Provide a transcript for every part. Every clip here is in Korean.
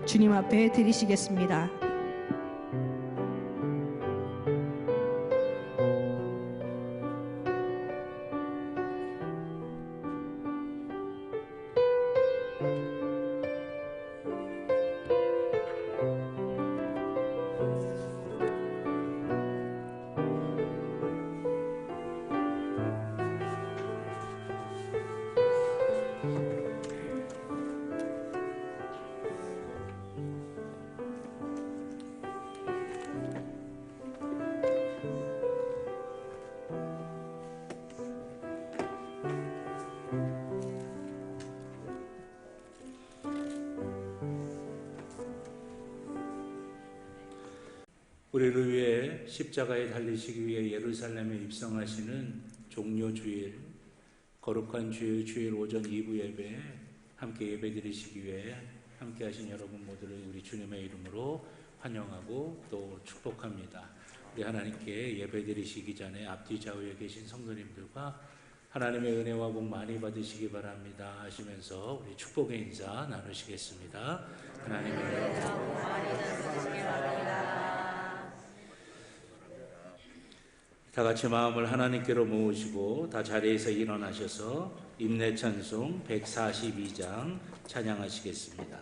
주님 앞에 드리시겠습니다. 우리를 위해 십자가에 달리시기 위해 예루살렘에 입성하시는 종료 주일, 거룩한 주일 오전 2부 예배에 함께 예배드리시기 위해 함께 하신 여러분 모두를 우리 주님의 이름으로 환영하고 또 축복합니다. 우리 하나님께 예배드리시기 전에 앞뒤 좌우에 계신 성도님들과 하나님의 은혜와 복 많이 받으시기 바랍니다 하시면서 우리 축복의 인사 나누시겠습니다. 하나님의 은혜와 복 많이 받으시기 바랍니다. 다 같이 마음을 하나님께로 모으시고 다 자리에서 일어나셔서 임내찬송 142장 찬양하시겠습니다.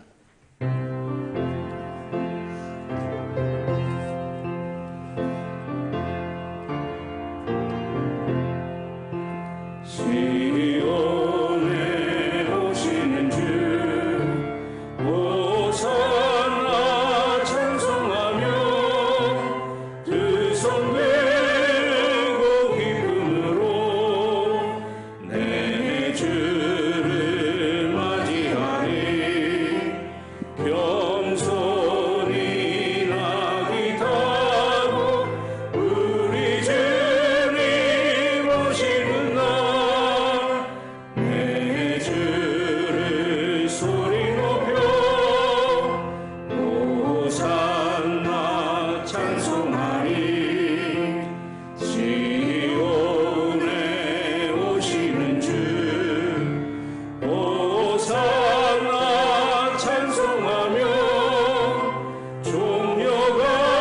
시온에 오시는 주 호산나 찬송하며 두 손 들고 기쁨으로 내 주를 맞이하리. 겸손히 나귀 타고 우리 주님 오시는 날 내 주를 소리 높여 호산나 찬송하리. 시온에 오시는 주 호산나 찬송하며 종려가지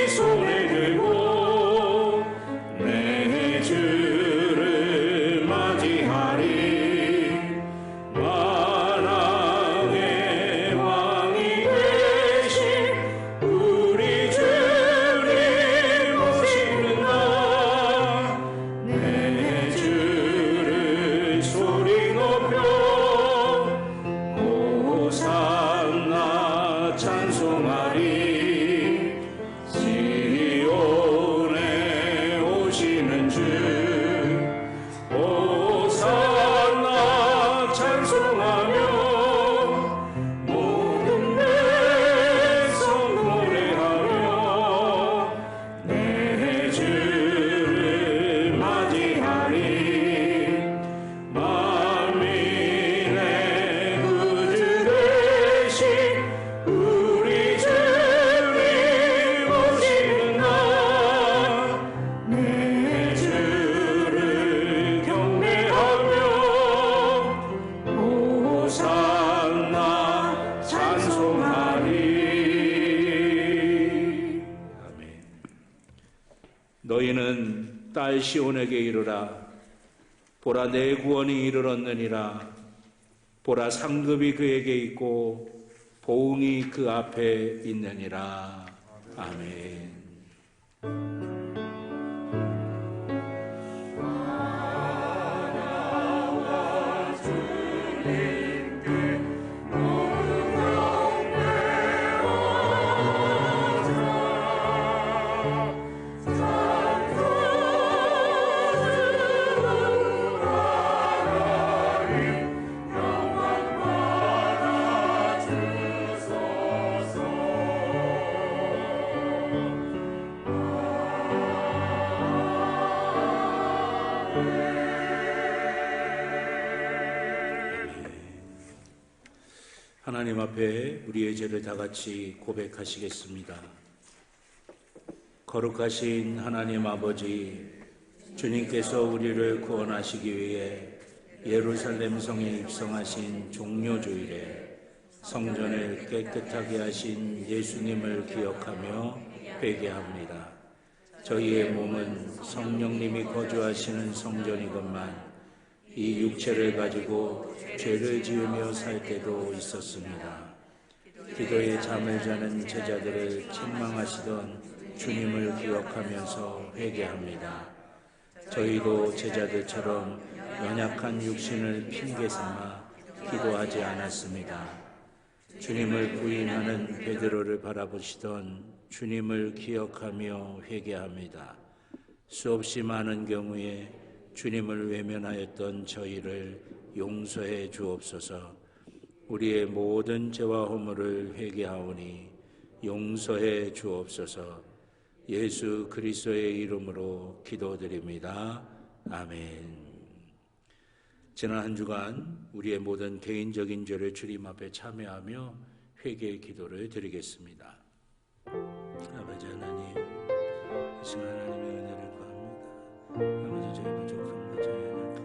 손에 들고 내 주를 맞이하리. 만왕의 왕이 되신 우리 주님 오시는 날 내 주를 소리 높여 호산나 찬송하리. 시온에 오시는 주 호산나 찬송하며 모든 백성 노래하며 내 주를 맞이하리. 만민의 구주 되신 우리 주님 오시는 날 내 주를 경배하며 호산나 찬송하리. 아멘. 너희는 딸 시온에게 이르라. 보라, 내 구원이 이르렀느니라. 보라, 상급이 그에게 있고 보응이 그 앞에 있느니라. 아멘. 하나님 앞에 우리의 죄를 다 같이 고백하시겠습니다. 거룩하신 하나님 아버지, 주님께서 우리를 구원하시기 위해 예루살렘 성에 입성하신 종료주일에 성전을 깨끗하게 하신 예수님을 기억하며 회개합니다. 저희의 몸은 성령님이 거주하시는 성전이건만 이 육체를 가지고 죄를 지으며 살 때도 있었습니다. 기도에 잠을 자는 제자들을 책망하시던 주님을 기억하면서 회개합니다. 저희도 제자들처럼 연약한 육신을 핑계 삼아 기도하지 않았습니다. 주님을 부인하는 베드로를 바라보시던 주님을 기억하며 회개합니다. 수없이 많은 경우에 주님을 외면하였던 저희를 용서해 주옵소서. 우리의 모든 죄와 허물을 회개하오니 용서해 주옵소서. 예수 그리스도의 이름으로 기도드립니다. 아멘. 지난 한 주간 우리의 모든 개인적인 죄를 주님 앞에 참여하며 회개의 기도를 드리겠습니다. 아버지 하나님, 이 시간 하나님의 은혜를 구합니다. 아버지, 저희 부족함과 저희 연약함,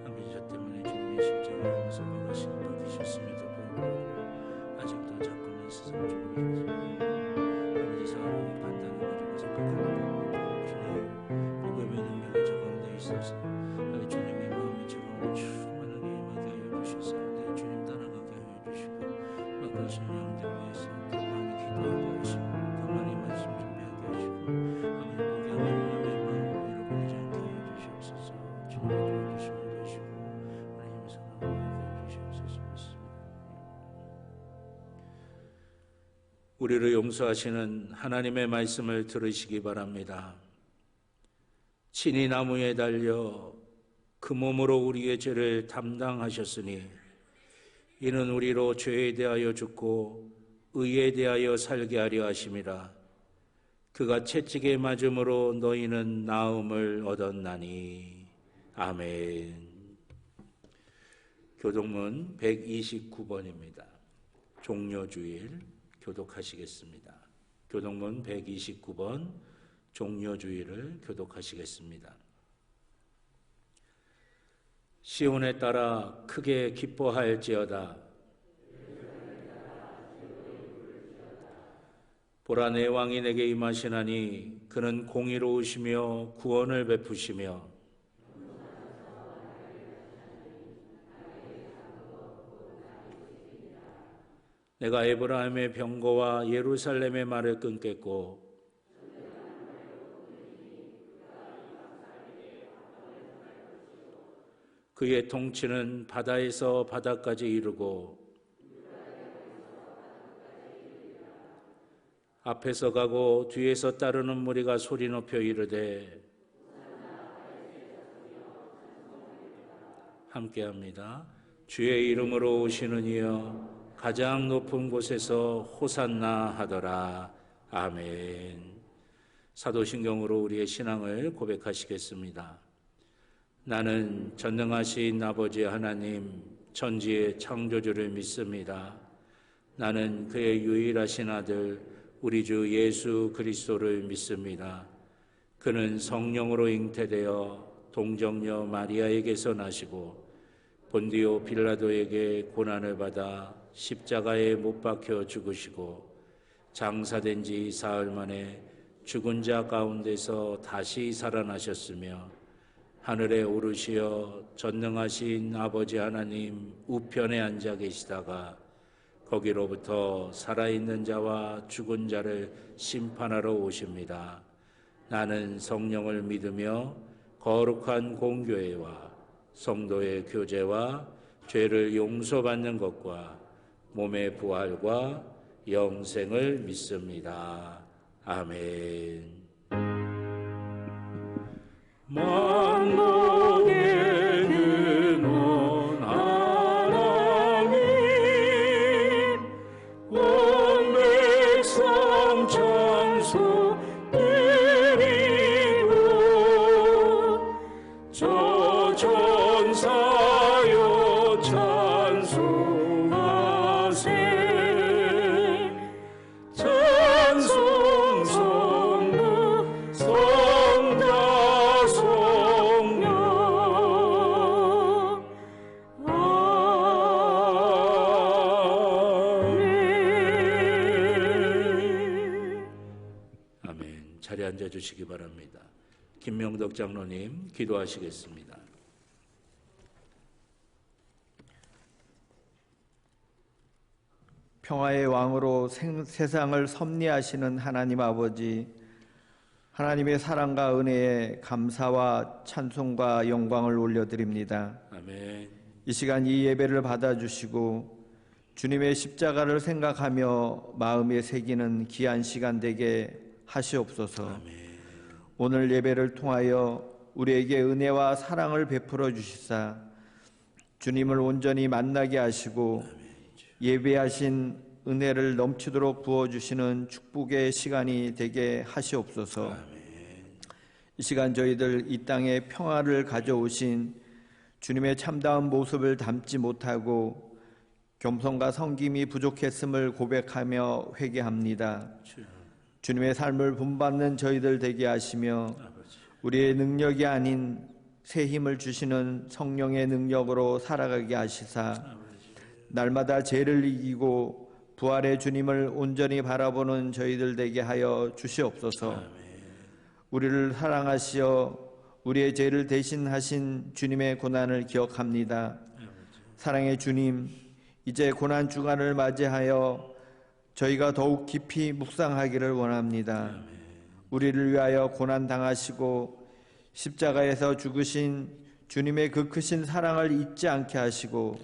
아버지, 저 때문에 주님의 십자가에 못 박히심을 받으셨음에도 불구하고 아직도 자꾸만 세상 죽음이 계십니다. 아버지, 상황이 판단을 가지고 생각하는 주님, 복음의 능력이 저 가운데 있어서 아버지 주님의 마음이 저 가운데 충만하게 임하게 하여 주셔서 내 주님 따라가게 하여 주시고 그러신 영들 위해서 더 많이 기도하게 하시고 더 많이 말씀 준비하게 하시고 아버지 포기하는 마음의 마음을 잃어버리지 않게 하여 주시옵소서. 주님의 도와주시면 되시고 하나님의 사랑을 하게 주시옵소서. 우리를 용서하시는 하나님의 말씀을 들으시기 바랍니다. 친히 나무에 달려 그 몸으로 우리의 죄를 담당하셨으니 이는 우리로 죄에 대하여 죽고 의에 대하여 살게 하려 하심이라. 그가 채찍에 맞음으로 너희는 나음을 얻었나니. 아멘. 교독문 129번입니다. 종료주일 교독하시겠습니다. 교독문 129번 종료주일을 교독하시겠습니다. 시온에 따라 크게 기뻐할지어다. 보라, 내 왕이 내게 임하시나니 그는 공의로우시며 구원을 베푸시며 내가 에브라임의 병거와 예루살렘의 말을 끊겠고 그의 통치는 바다에서 바다까지 이르고 앞에서 가고 뒤에서 따르는 무리가 소리 높여 이르되 함께합니다. 주의 이름으로 오시는 이여 가장 높은 곳에서 호산나 하더라. 아멘. 사도신경으로 우리의 신앙을 고백하시겠습니다. 나는 전능하신 아버지 하나님 천지의 창조주를 믿습니다. 나는 그의 유일하신 아들 우리 주 예수 그리스도를 믿습니다. 그는 성령으로 잉태되어 동정녀 마리아에게서 나시고 본디오 빌라도에게 고난을 받아 십자가에 못 박혀 죽으시고 장사된 지 사흘 만에 죽은 자 가운데서 다시 살아나셨으며 하늘에 오르시어 전능하신 아버지 하나님 우편에 앉아 계시다가 거기로부터 살아있는 자와 죽은 자를 심판하러 오십니다. 나는 성령을 믿으며 거룩한 공교회와 성도의 교제와 죄를 용서받는 것과 몸의 부활과 영생을 믿습니다. 아멘. 만국의 근원 하나님 온 백성 찬송 드리고 저 전사여 찬송하세 찬송 성부 성자 성령 자리에 앉아 주시기 바랍니다. 김명덕 장로님 기도하시겠습니다. 평화의 왕으로 세상을 섭리하시는 하나님 아버지, 하나님의 사랑과 은혜에 감사와 찬송과 영광을 올려드립니다. 아멘. 이 시간 이 예배를 받아주시고 주님의 십자가를 생각하며 마음에 새기는 귀한 시간 되게 하시옵소서. 아멘. 오늘 예배를 통하여 우리에게 은혜와 사랑을 베풀어 주시사 주님을 온전히 만나게 하시고 예배하신 은혜를 넘치도록 부어주시는 축복의 시간이 되게 하시옵소서. 아멘. 이 시간 저희들 이 땅에 평화를 가져오신 주님의 참다운 모습을 담지 못하고 겸손과 섬김이 부족했음을 고백하며 회개합니다. 주님의 삶을 본받는 저희들 되게 하시며 우리의 능력이 아닌 새 힘을 주시는 성령의 능력으로 살아가게 하시사 날마다 죄를 이기고 부활의 주님을 온전히 바라보는 저희들 되게 하여 주시옵소서. 우리를 사랑하시어 우리의 죄를 대신하신 주님의 고난을 기억합니다. 사랑의 주님, 이제 고난 주간을 맞이하여 저희가 더욱 깊이 묵상하기를 원합니다. 우리를 위하여 고난 당하시고 십자가에서 죽으신 주님의 그 크신 사랑을 잊지 않게 하시고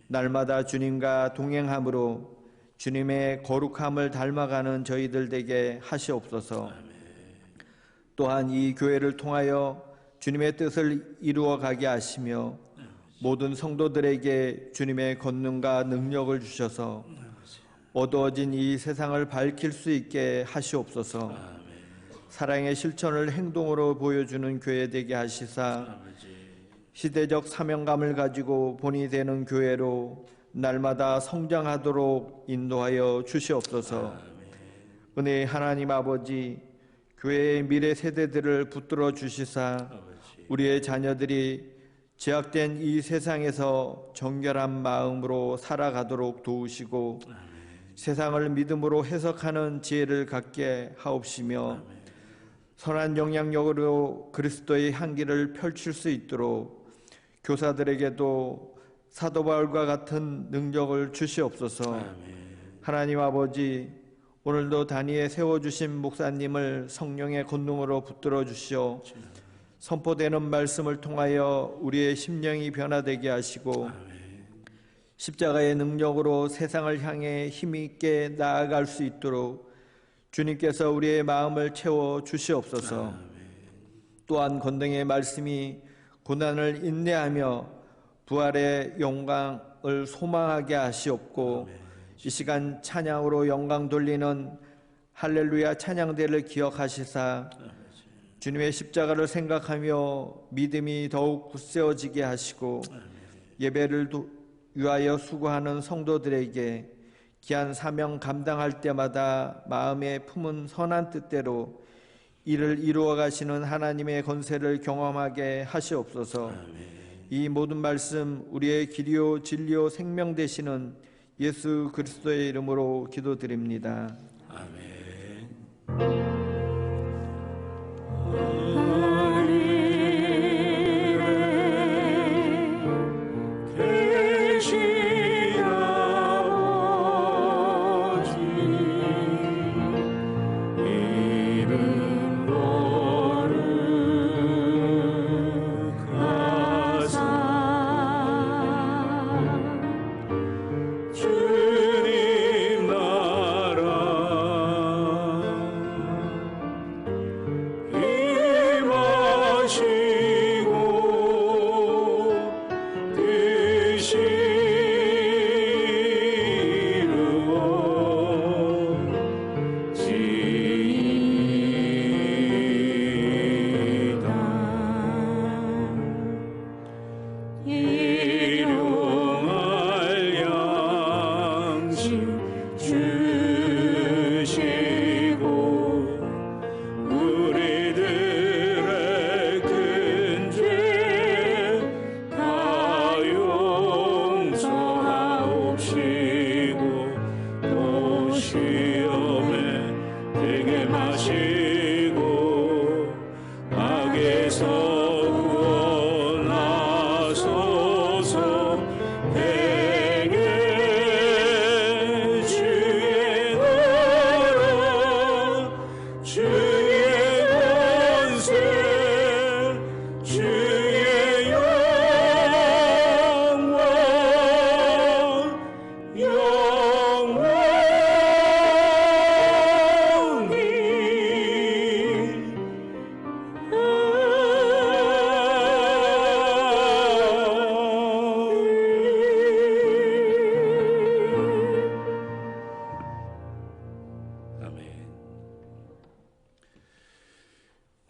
날마다 주님과 동행함으로 주님의 거룩함을 닮아가는 저희들 되게 하시옵소서. 또한 이 교회를 통하여 주님의 뜻을 이루어 가게 하시며 모든 성도들에게 주님의 권능과 능력을 주셔서 어두워진 이 세상을 밝힐 수 있게 하시옵소서. 사랑의 실천을 행동으로 보여주는 교회 되게 하시사 시대적 사명감을 가지고 본이 되는 교회로 날마다 성장하도록 인도하여 주시옵소서. 은혜의 하나님 아버지, 교회의 미래 세대들을 붙들어 주시사 우리의 자녀들이 제약된 이 세상에서 정결한 마음으로 살아가도록 도우시고 세상을 믿음으로 해석하는 지혜를 갖게 하옵시며 선한 영향력으로 그리스도의 향기를 펼칠 수 있도록 교사들에게도 사도 바울과 같은 능력을 주시옵소서. 하나님 아버지, 오늘도 단위에 세워주신 목사님을 성령의 권능으로 붙들어 주시어 선포되는 말씀을 통하여 우리의 심령이 변화되게 하시고 십자가의 능력으로 세상을 향해 힘있게 나아갈 수 있도록 주님께서 우리의 마음을 채워 주시옵소서. 또한 권능의 말씀이 고난을 인내하며 부활의 영광을 소망하게 하시옵고 이 시간 찬양으로 영광 돌리는 할렐루야 찬양대를 기억하시사 주님의 십자가를 생각하며 믿음이 더욱 굳세어지게 하시고 예배를 위하여 수고하는 성도들에게 귀한 사명 감당할 때마다 마음에 품은 선한 뜻대로 이를 이루어 가시는 하나님의 권세를 경험하게 하시옵소서. 이 모든 말씀 우리의 길이요 진리요 생명 되시는 예수 그리스도의 이름으로 기도드립니다. 아멘. 주님 나라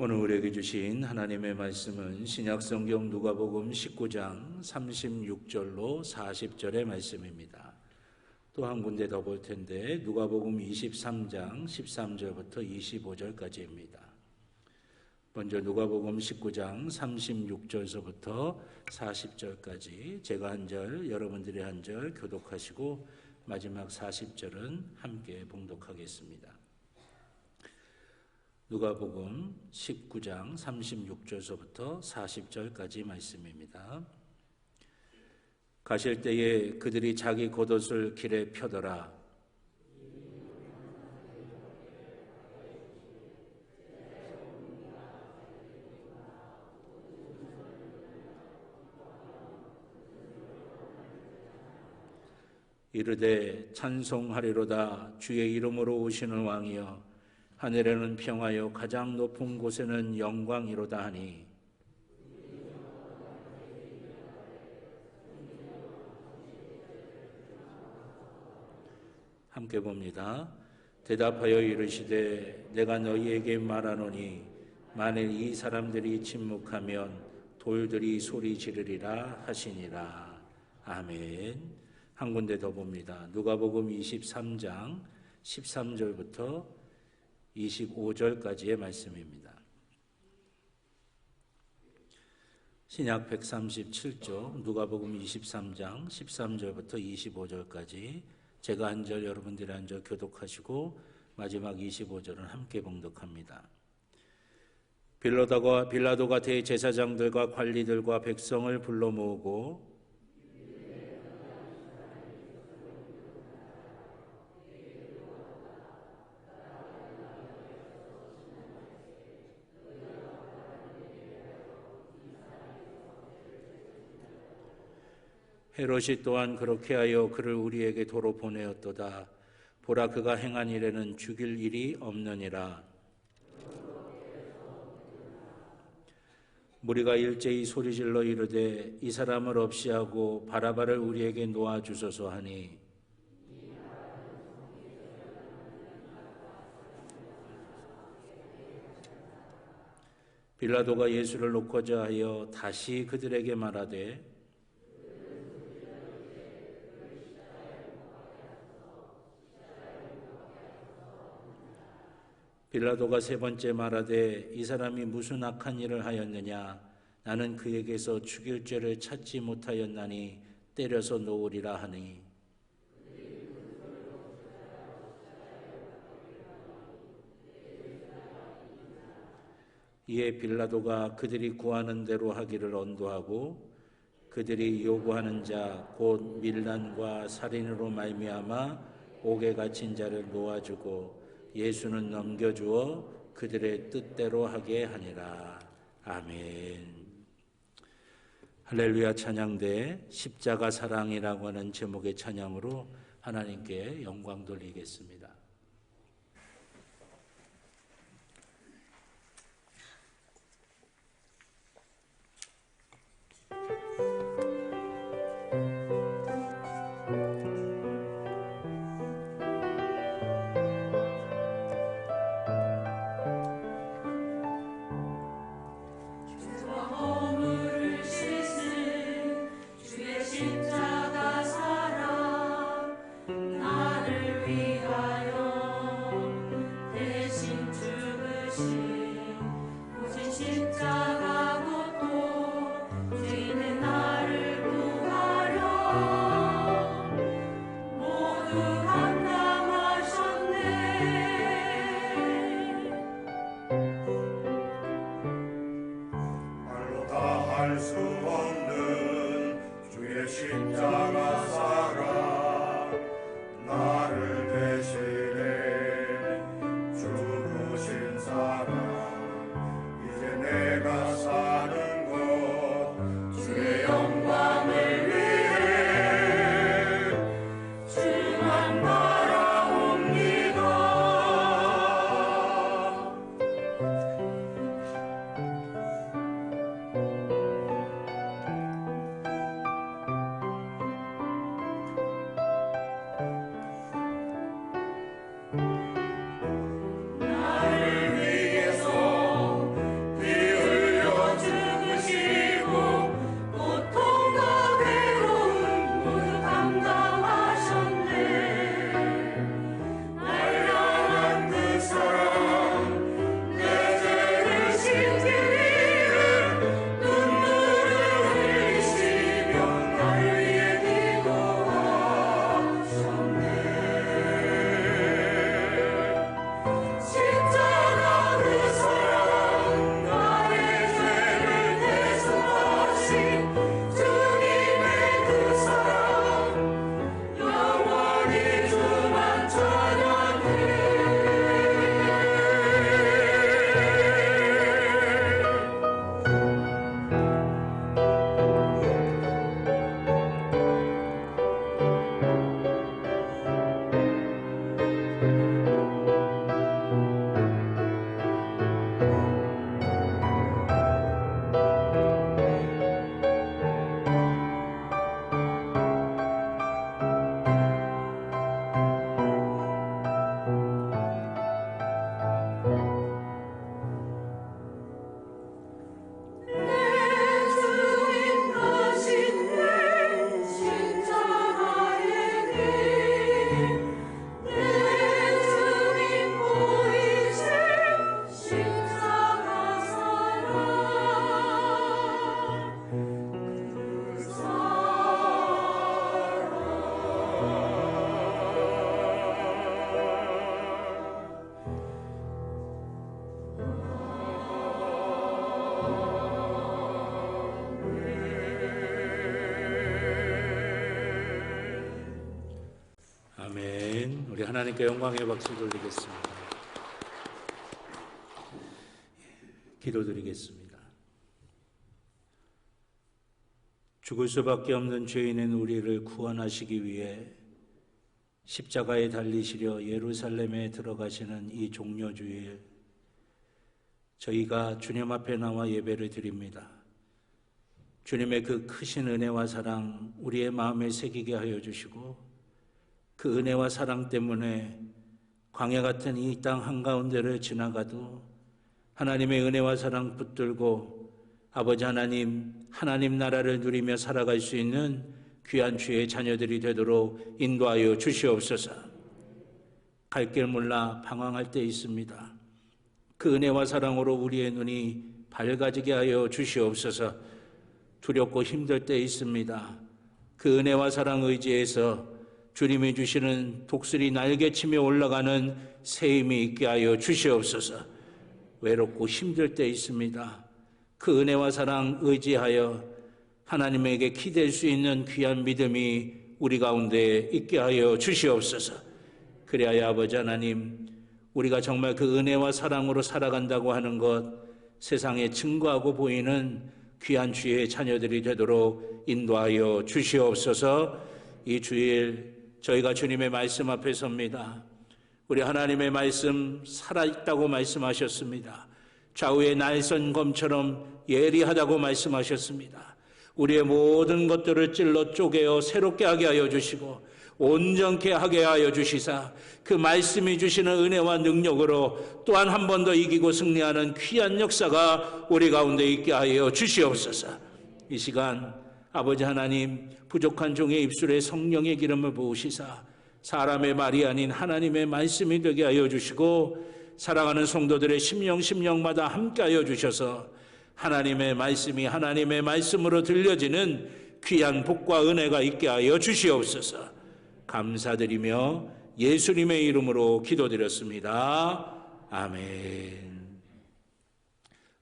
오늘 우리에게 주신 하나님의 말씀은 신약성경 누가복음 19장 36절로 40절의 말씀입니다. 또 한 군데 더 볼 텐데 누가복음 23장 13절부터 25절까지입니다. 먼저 누가복음 19장 36절서부터 40절까지 제가 한 절, 여러분들이 한 절 교독하시고 마지막 40절은 함께 봉독하겠습니다. 누가복음 19장 36절서부터 40절까지 말씀입니다. 가실 때에 그들이 자기 겉옷을 길에 펴더라. 이르되 찬송하리로다. 주의 이름으로 오시는 왕이여 하늘에는 평하여 가장 높은 곳에는 영광이로다 하니 함께 봅니다. 대답하여 이르시되 내가 너희에게 말하노니 만일 이 사람들이 침묵하면 돌들이 소리 지르리라 하시니라. 아멘. 한 군데 더 봅니다. 누가복음 23장 13절부터 25절까지의 말씀입니다. 신약 137조 누가복음 23장 13절부터 25절까지 제가 한 절 여러분들이 한 절 교독하시고 마지막 25절은 함께 봉독합니다. 빌라도가 대제사장들과 관리들과 백성을 불러 모으고 헤롯이 또한 그렇게 하여 그를 우리에게 도로 보내었도다. 보라, 그가 행한 일에는 죽일 일이 없느니라. 무리가 일제히 소리질러 이르되 이 사람을 없이 하고 바라바를 우리에게 놓아주소서 하니 빌라도가 예수를 놓고자 하여 다시 그들에게 말하되 빌라도가 세 번째 말하되 이 사람이 무슨 악한 일을 하였느냐? 나는 그에게서 죽일 죄를 찾지 못하였나니 때려서 놓으리라 하니 이에 빌라도가 그들이 구하는 대로 하기를 언도하고 그들이 요구하는 자 곧 밀란과 살인으로 말미암아 옥에 갇힌 자를 놓아주고 예수는 넘겨주어 그들의 뜻대로 하게 하니라. 아멘. 할렐루야. 찬양대 십자가 사랑이라고 하는 제목의 찬양으로 하나님께 영광 돌리겠습니다. 십자가 사랑 나를 위하여 하나님께 영광의 박수 돌리겠습니다. 기도드리겠습니다. 죽을 수밖에 없는 죄인인 우리를 구원하시기 위해 십자가에 달리시려 예루살렘에 들어가시는 이 종려주일, 저희가 주님 앞에 나와 예배를 드립니다. 주님의 그 크신 은혜와 사랑 우리의 마음에 새기게 하여 주시고, 그 은혜와 사랑 때문에 광야 같은 이 땅 한가운데를 지나가도 하나님의 은혜와 사랑 붙들고 아버지 하나님 나라를 누리며 살아갈 수 있는 귀한 주의 자녀들이 되도록 인도하여 주시옵소서. 갈 길 몰라 방황할 때 있습니다. 그 은혜와 사랑으로 우리의 눈이 밝아지게 하여 주시옵소서. 두렵고 힘들 때 있습니다. 그 은혜와 사랑 의지에서 주님이 주시는 독수리 날개치며 올라가는 새 힘이 있게 하여 주시옵소서. 외롭고 힘들 때 있습니다. 그 은혜와 사랑 의지하여 하나님에게 기댈 수 있는 귀한 믿음이 우리 가운데 있게 하여 주시옵소서. 그래야 아버지 하나님, 우리가 정말 그 은혜와 사랑으로 살아간다고 하는 것, 세상에 증거하고 보이는 귀한 주의 자녀들이 되도록 인도하여 주시옵소서. 이 주일 저희가 주님의 말씀 앞에 섭니다. 우리 하나님의 말씀 살아있다고 말씀하셨습니다. 좌우의 날선 검처럼 예리하다고 말씀하셨습니다. 우리의 모든 것들을 찔러 쪼개어 새롭게 하게 하여 주시고 온전케 하게 하여 주시사, 그 말씀이 주시는 은혜와 능력으로 또한 한 번 더 이기고 승리하는 귀한 역사가 우리 가운데 있게 하여 주시옵소서. 이 시간 아버지 하나님, 부족한 종의 입술에 성령의 기름을 부으시사 사람의 말이 아닌 하나님의 말씀이 되게 하여 주시고, 사랑하는 성도들의 심령마다 함께 하여 주셔서 하나님의 말씀이 하나님의 말씀으로 들려지는 귀한 복과 은혜가 있게 하여 주시옵소서. 감사드리며 예수님의 이름으로 기도드렸습니다. 아멘.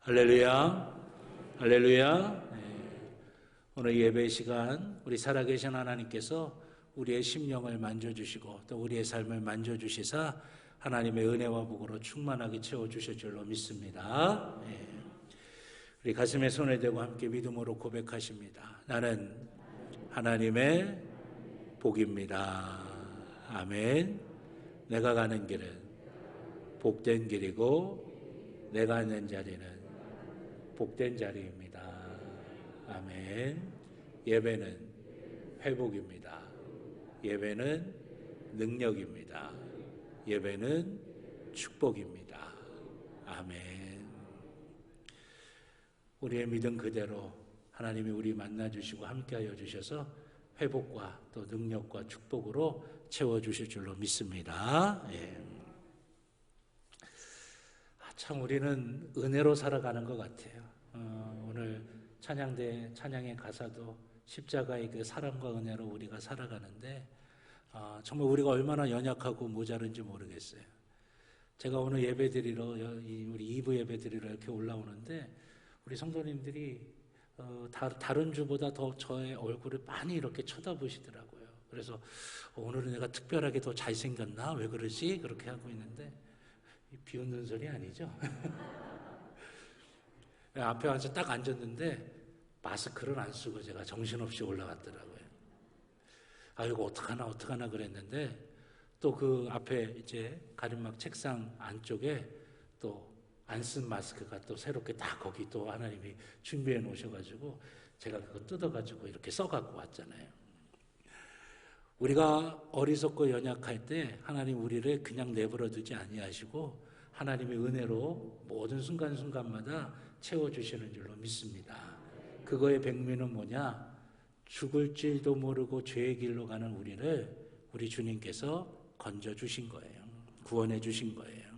할렐루야, 할렐루야. 오늘 예배 시간 우리 살아계신 하나님께서 우리의 심령을 만져주시고 또 우리의 삶을 만져주시사 하나님의 은혜와 복으로 충만하게 채워주실 줄로 믿습니다. 우리 가슴에 손을 대고 함께 믿음으로 고백하십니다. 나는 하나님의 복입니다. 아멘. 내가 가는 길은 복된 길이고 내가 앉는 자리는 복된 자리입니다. 아멘. 예배는 회복입니다. 예배는 능력입니다. 예배는 축복입니다. 아멘. 우리의 믿음 그대로 하나님이 우리 만나주시고 함께하여 주셔서 회복과 또 능력과 축복으로 채워주실 줄로 믿습니다. 참 우리는 은혜로 살아가는 것 같아요. 오늘 찬양의 가사도 십자가의 그 사랑과 은혜로 우리가 살아가는데 정말 우리가 얼마나 연약하고 모자른지 모르겠어요. 제가 오늘 예배드리러 우리 2부 예배드리러 이렇게 올라오는데 우리 성도님들이 다른 주보다 더 저의 얼굴을 많이 이렇게 쳐다보시더라고요. 그래서 오늘은 내가 특별하게 더 잘생겼나? 왜 그러지? 그렇게 하고 있는데 비웃는 소리 아니죠? 앞에 와서 딱 앉았는데 마스크를 안 쓰고 제가 정신없이 올라갔더라고요. 이거 어떡하나 그랬는데 또 그 앞에 이제 가림막 책상 안쪽에 또 안 쓴 마스크가 또 새롭게 딱 거기 또 하나님이 준비해 놓으셔가지고 제가 그거 뜯어가지고 이렇게 써갖고 왔잖아요. 우리가 어리석고 연약할 때 하나님 우리를 그냥 내버려 두지 아니하시고 하나님의 은혜로 모든 순간순간마다 채워주시는 줄로 믿습니다. 그거의 백미는 뭐냐? 죽을 줄도 모르고 죄의 길로 가는 우리를 우리 주님께서 건져주신 거예요. 구원해 주신 거예요.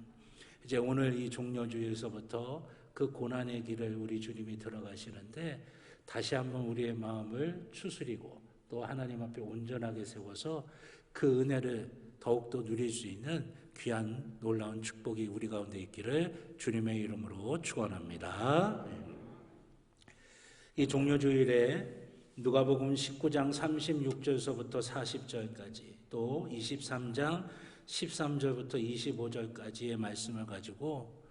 이제 오늘 이 종려주일서부터 그 고난의 길을 우리 주님이 들어가시는데 다시 한번 우리의 마음을 추스리고 또 하나님 앞에 온전하게 세워서 그 은혜를 더욱더 누릴 수 있는 귀한 놀라운 축복이 우리 가운데 있기를 주님의 이름으로 축원합니다. 이 종려주일에 누가복음 19장 36절서부터 40절까지 또 23장 13절부터 25절까지의 말씀을 가지고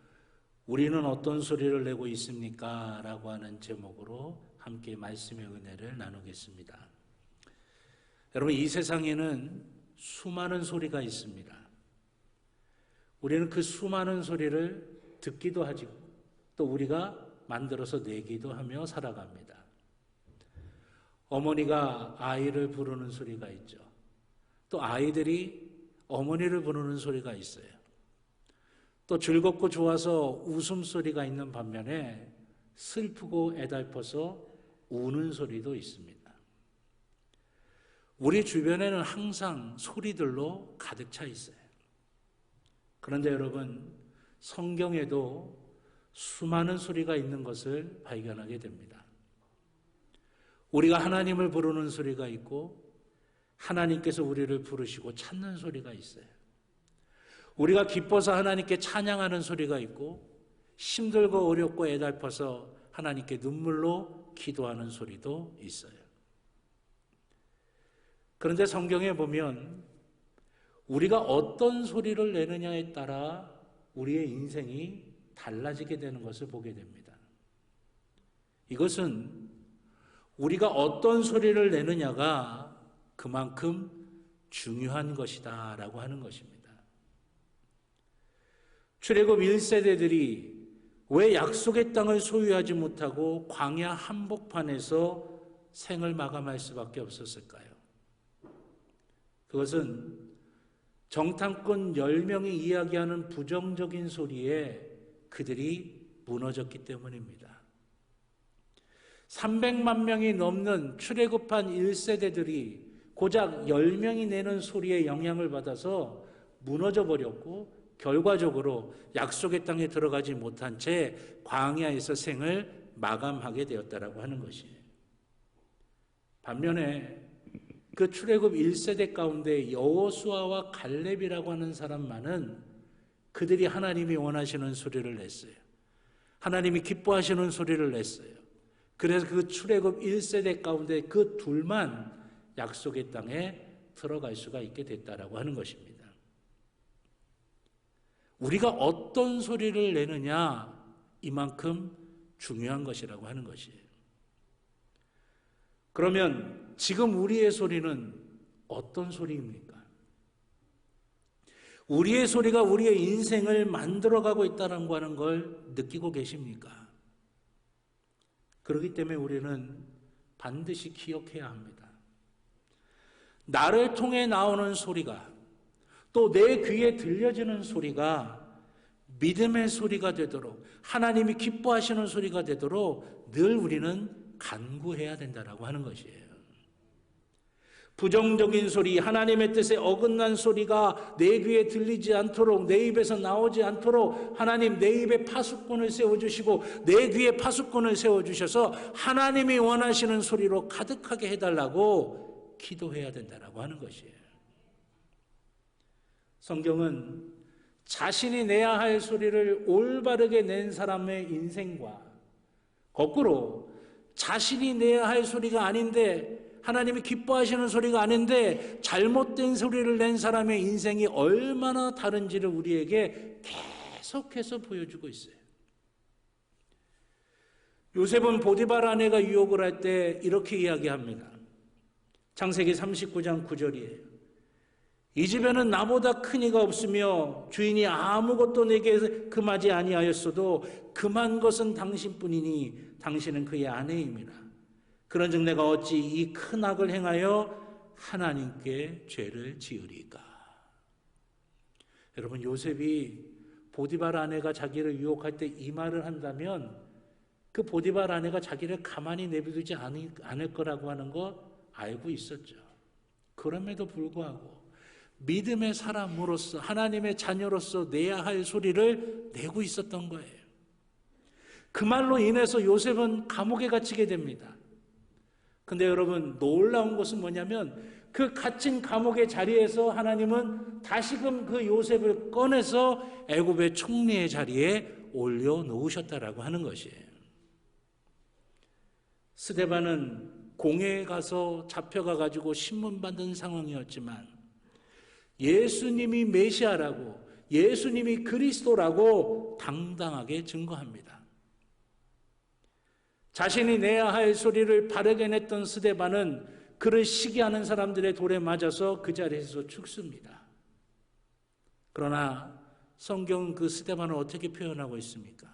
우리는 어떤 소리를 내고 있습니까? 라고 하는 제목으로 함께 말씀의 은혜를 나누겠습니다. 여러분, 이 세상에는 수많은 소리가 있습니다. 우리는 그 수많은 소리를 듣기도 하고 또 우리가 만들어서 내기도 하며 살아갑니다. 어머니가 아이를 부르는 소리가 있죠. 또 아이들이 어머니를 부르는 소리가 있어요. 또 즐겁고 좋아서 웃음소리가 있는 반면에 슬프고 애달퍼서 우는 소리도 있습니다. 우리 주변에는 항상 소리들로 가득 차 있어요. 그런데 여러분, 성경에도 수많은 소리가 있는 것을 발견하게 됩니다. 우리가 하나님을 부르는 소리가 있고 하나님께서 우리를 부르시고 찾는 소리가 있어요. 우리가 기뻐서 하나님께 찬양하는 소리가 있고 힘들고 어렵고 애달퍼서 하나님께 눈물로 기도하는 소리도 있어요. 그런데 성경에 보면 우리가 어떤 소리를 내느냐에 따라 우리의 인생이 달라지게 되는 것을 보게 됩니다. 이것은 우리가 어떤 소리를 내느냐가 그만큼 중요한 것이다 라고 하는 것입니다. 출애굽 1세대들이 왜 약속의 땅을 소유하지 못하고 광야 한복판에서 생을 마감할 수밖에 없었을까요? 그것은 정탐꾼 10명이 이야기하는 부정적인 소리에 그들이 무너졌기 때문입니다. 300만 명이 넘는 출애굽한 1세대들이 고작 10명이 내는 소리에 영향을 받아서 무너져 버렸고 결과적으로 약속의 땅에 들어가지 못한 채 광야에서 생을 마감하게 되었다라고 하는 것이에요. 반면에 그 출애굽 1세대 가운데 여호수아와 갈렙이라고 하는 사람만은 그들이 하나님이 원하시는 소리를 냈어요. 하나님이 기뻐하시는 소리를 냈어요. 그래서 그 출애굽 1세대 가운데 그 둘만 약속의 땅에 들어갈 수가 있게 됐다라고 하는 것입니다. 우리가 어떤 소리를 내느냐, 이만큼 중요한 것이라고 하는 것이에요. 그러면 지금 우리의 소리는 어떤 소리입니까? 우리의 소리가 우리의 인생을 만들어가고 있다는 하는 걸 느끼고 계십니까? 그렇기 때문에 우리는 반드시 기억해야 합니다. 나를 통해 나오는 소리가 또 내 귀에 들려지는 소리가 믿음의 소리가 되도록 하나님이 기뻐하시는 소리가 되도록 늘 우리는 간구해야 된다라고 하는 것이에요. 부정적인 소리, 하나님의 뜻에 어긋난 소리가 내 귀에 들리지 않도록, 내 입에서 나오지 않도록 하나님 내 입에 파수꾼을 세워주시고 내 귀에 파수꾼을 세워주셔서 하나님이 원하시는 소리로 가득하게 해달라고 기도해야 된다라고 하는 것이에요. 성경은 자신이 내야 할 소리를 올바르게 낸 사람의 인생과 거꾸로 자신이 내야 할 소리가 아닌데 하나님이 기뻐하시는 소리가 아닌데 잘못된 소리를 낸 사람의 인생이 얼마나 다른지를 우리에게 계속해서 보여주고 있어요. 요셉은 보디발 아내가 유혹을 할 때 이렇게 이야기합니다. 창세기 39장 9절이에요. 이 집에는 나보다 큰 이가 없으며 주인이 아무것도 내게 금하지 아니하였어도 금한 것은 당신뿐이니 당신은 그의 아내임이라. 그런즉 내가 어찌 이 큰 악을 행하여 하나님께 죄를 지으리까. 여러분, 요셉이 보디발 아내가 자기를 유혹할 때 이 말을 한다면 그 보디발 아내가 자기를 가만히 내버리지 않을 거라고 하는 거 알고 있었죠. 그럼에도 불구하고 믿음의 사람으로서 하나님의 자녀로서 내야 할 소리를 내고 있었던 거예요. 그 말로 인해서 요셉은 감옥에 갇히게 됩니다. 근데 여러분, 놀라운 것은 뭐냐면 그 갇힌 감옥의 자리에서 하나님은 다시금 그 요셉을 꺼내서 애굽의 총리의 자리에 올려놓으셨다라고 하는 것이에요. 스데반은 공회에 가서 잡혀가 가지고 신문받은 상황이었지만 예수님이 메시아라고, 예수님이 그리스도라고 당당하게 증거합니다. 자신이 내야 할 소리를 바르게 냈던 스데반은 그를 시기하는 사람들의 돌에 맞아서 그 자리에서 죽습니다. 그러나 성경은 그 스데반을 어떻게 표현하고 있습니까?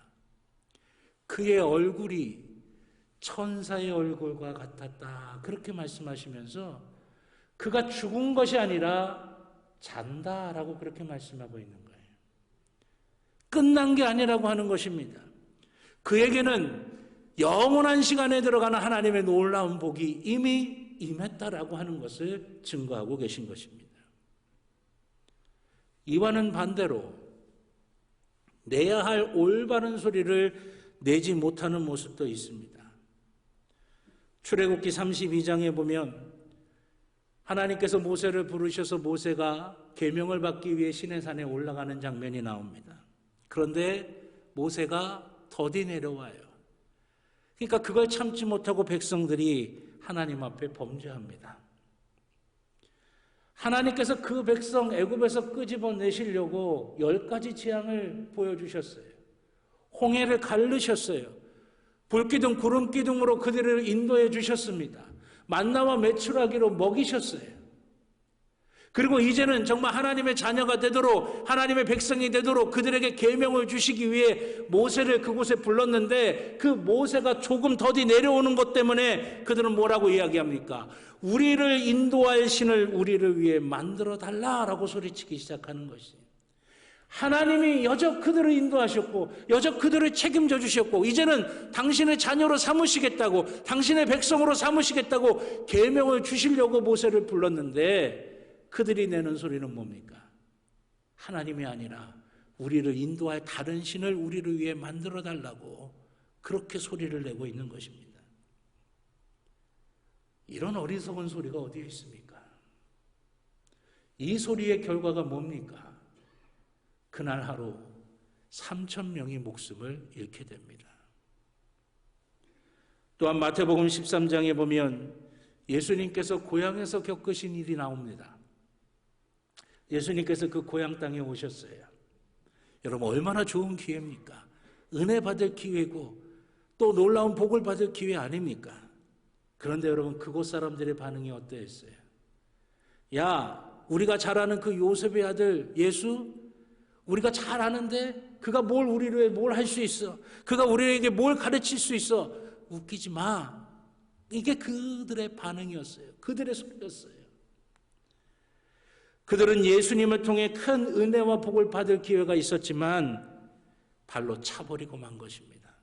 그의 얼굴이 천사의 얼굴과 같았다, 그렇게 말씀하시면서 그가 죽은 것이 아니라 잔다라고 그렇게 말씀하고 있는 거예요. 끝난 게 아니라고 하는 것입니다. 그에게는 영원한 시간에 들어가는 하나님의 놀라운 복이 이미 임했다라고 하는 것을 증거하고 계신 것입니다. 이와는 반대로 내야 할 올바른 소리를 내지 못하는 모습도 있습니다. 출애굽기 32장에 보면 하나님께서 모세를 부르셔서 모세가 계명을 받기 위해 시내산에 올라가는 장면이 나옵니다. 그런데 모세가 더디 내려와요. 그러니까 그걸 참지 못하고 백성들이 하나님 앞에 범죄합니다. 하나님께서 그 백성 애굽에서 끄집어내시려고 10가지 재앙을 보여주셨어요. 홍해를 가르셨어요. 불기둥 구름기둥으로 그들을 인도해 주셨습니다. 만나와 메추라기로 먹이셨어요. 그리고 이제는 정말 하나님의 자녀가 되도록, 하나님의 백성이 되도록 그들에게 계명을 주시기 위해 모세를 그곳에 불렀는데, 그 모세가 조금 더디 내려오는 것 때문에 그들은 뭐라고 이야기합니까? 우리를 인도할 신을 우리를 위해 만들어 달라라고 소리치기 시작하는 것이에요. 하나님이 여적 그들을 인도하셨고 여적 그들을 책임져 주셨고 이제는 당신의 자녀로 삼으시겠다고, 당신의 백성으로 삼으시겠다고 계명을 주시려고 모세를 불렀는데, 그들이 내는 소리는 뭡니까? 하나님이 아니라 우리를 인도할 다른 신을 우리를 위해 만들어 달라고 그렇게 소리를 내고 있는 것입니다. 이런 어리석은 소리가 어디에 있습니까? 이 소리의 결과가 뭡니까? 그날 하루 3,000명이 목숨을 잃게 됩니다. 또한 마태복음 13장에 보면 예수님께서 고향에서 겪으신 일이 나옵니다. 예수님께서 그 고향 땅에 오셨어요. 여러분, 얼마나 좋은 기회입니까? 은혜 받을 기회고 또 놀라운 복을 받을 기회 아닙니까? 그런데 여러분, 그곳 사람들의 반응이 어떠했어요? 야, 우리가 잘 아는 그 요셉의 아들 예수, 우리가 잘 아는데 그가 우리를 위해 뭘 할 수 있어? 그가 우리에게 뭘 가르칠 수 있어? 웃기지 마. 이게 그들의 반응이었어요. 그들의 소리였어요. 그들은 예수님을 통해 큰 은혜와 복을 받을 기회가 있었지만 발로 차버리고 만 것입니다.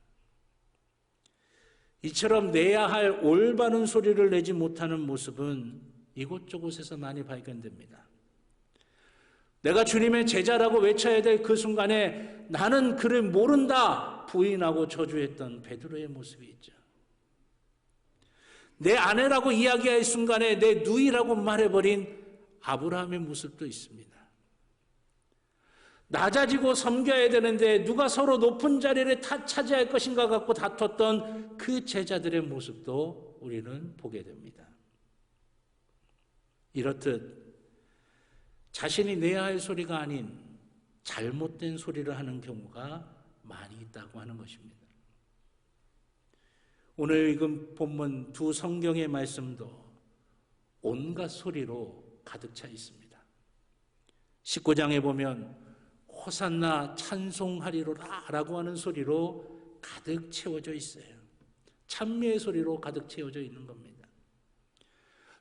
이처럼 내야 할 올바른 소리를 내지 못하는 모습은 이곳저곳에서 많이 발견됩니다. 내가 주님의 제자라고 외쳐야 될 그 순간에 나는 그를 모른다 부인하고 저주했던 베드로의 모습이 있죠. 내 아내라고 이야기할 순간에 내 누이라고 말해버린 아브라함의 모습도 있습니다. 낮아지고 섬겨야 되는데 누가 서로 높은 자리를 차지할 것인가 갖고 다퉜던 그 제자들의 모습도 우리는 보게 됩니다. 이렇듯 자신이 내야 할 소리가 아닌 잘못된 소리를 하는 경우가 많이 있다고 하는 것입니다. 오늘 읽은 본문 두 성경의 말씀도 온갖 소리로 가득 차 있습니다. 19장에 보면 호산나 찬송하리로라 라고 하는 소리로 가득 채워져 있어요. 찬미의 소리로 가득 채워져 있는 겁니다.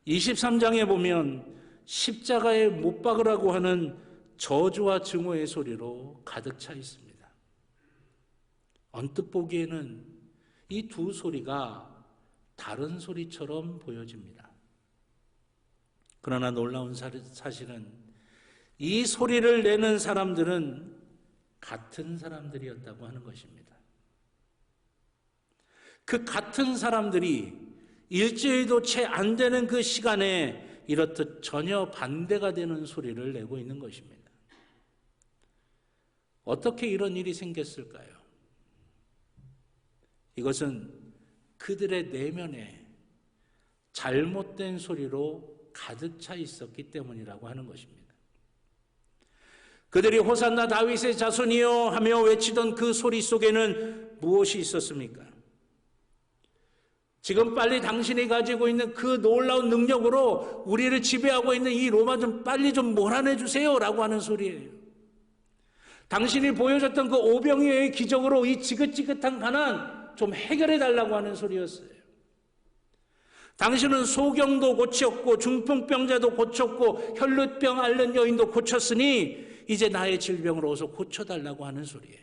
23장에 보면 십자가에 못 박으라고 하는 저주와 증오의 소리로 가득 차 있습니다. 언뜻 보기에는 이 두 소리가 다른 소리처럼 보여집니다. 그러나 놀라운 사실은 이 소리를 내는 사람들은 같은 사람들이었다고 하는 것입니다. 그 같은 사람들이 일주일도 채 안 되는 그 시간에 이렇듯 전혀 반대가 되는 소리를 내고 있는 것입니다. 어떻게 이런 일이 생겼을까요? 이것은 그들의 내면에 잘못된 소리로 가득 차 있었기 때문이라고 하는 것입니다. 그들이 호산나 다윗의 자손이여 하며 외치던 그 소리 속에는 무엇이 있었습니까? 지금 빨리 당신이 가지고 있는 그 놀라운 능력으로 우리를 지배하고 있는 이 로마 좀 빨리 좀 몰아내 주세요 라고 하는 소리예요. 당신이 보여줬던 그 오병이어의 기적으로 이 지긋지긋한 가난 좀 해결해 달라고 하는 소리였어요. 당신은 소경도 고쳤고 중풍병자도 고쳤고 혈루병 앓는 여인도 고쳤으니 이제 나의 질병을 어서 고쳐달라고 하는 소리예요.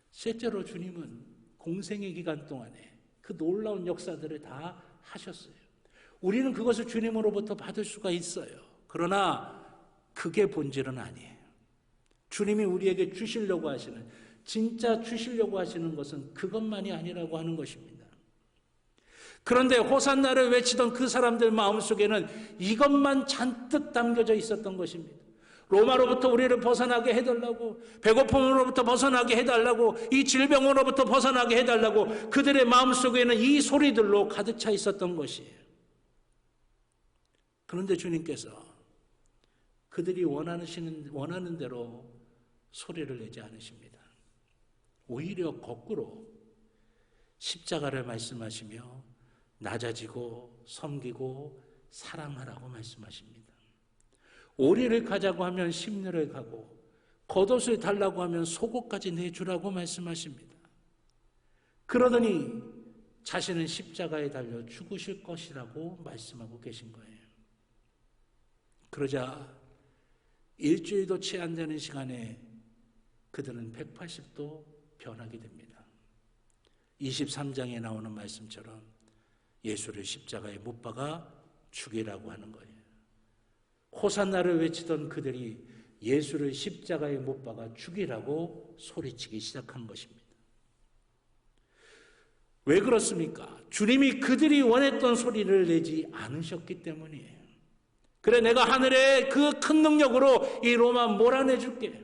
실제로 주님은 공생의 기간 동안에 그 놀라운 역사들을 다 하셨어요. 우리는 그것을 주님으로부터 받을 수가 있어요. 그러나 그게 본질은 아니에요. 주님이 우리에게 주시려고 하시는, 진짜 주시려고 하시는 것은 그것만이 아니라고 하는 것입니다. 그런데 호산나를 외치던 그 사람들 마음속에는 이것만 잔뜩 담겨져 있었던 것입니다. 로마로부터 우리를 벗어나게 해달라고, 배고픔으로부터 벗어나게 해달라고, 이 질병으로부터 벗어나게 해달라고 그들의 마음속에는 이 소리들로 가득 차 있었던 것이에요. 그런데 주님께서 그들이 원하는 대로 소리를 내지 않으십니다. 오히려 거꾸로 십자가를 말씀하시며 낮아지고 섬기고 사랑하라고 말씀하십니다. 오리를 가자고 하면 심리를 가고 겉옷을 달라고 하면 속옷까지 내주라고 말씀하십니다. 그러더니 자신은 십자가에 달려 죽으실 것이라고 말씀하고 계신 거예요. 그러자 일주일도 채 안 되는 시간에 그들은 180도 변하게 됩니다. 23장에 나오는 말씀처럼 예수를 십자가에 못 박아 죽이라고 하는 거예요. 호산나를 외치던 그들이 예수를 십자가에 못 박아 죽이라고 소리치기 시작한 것입니다. 왜 그렇습니까? 주님이 그들이 원했던 소리를 내지 않으셨기 때문이에요. 그래, 내가 하늘의 그 큰 능력으로 이 로마 몰아내줄게.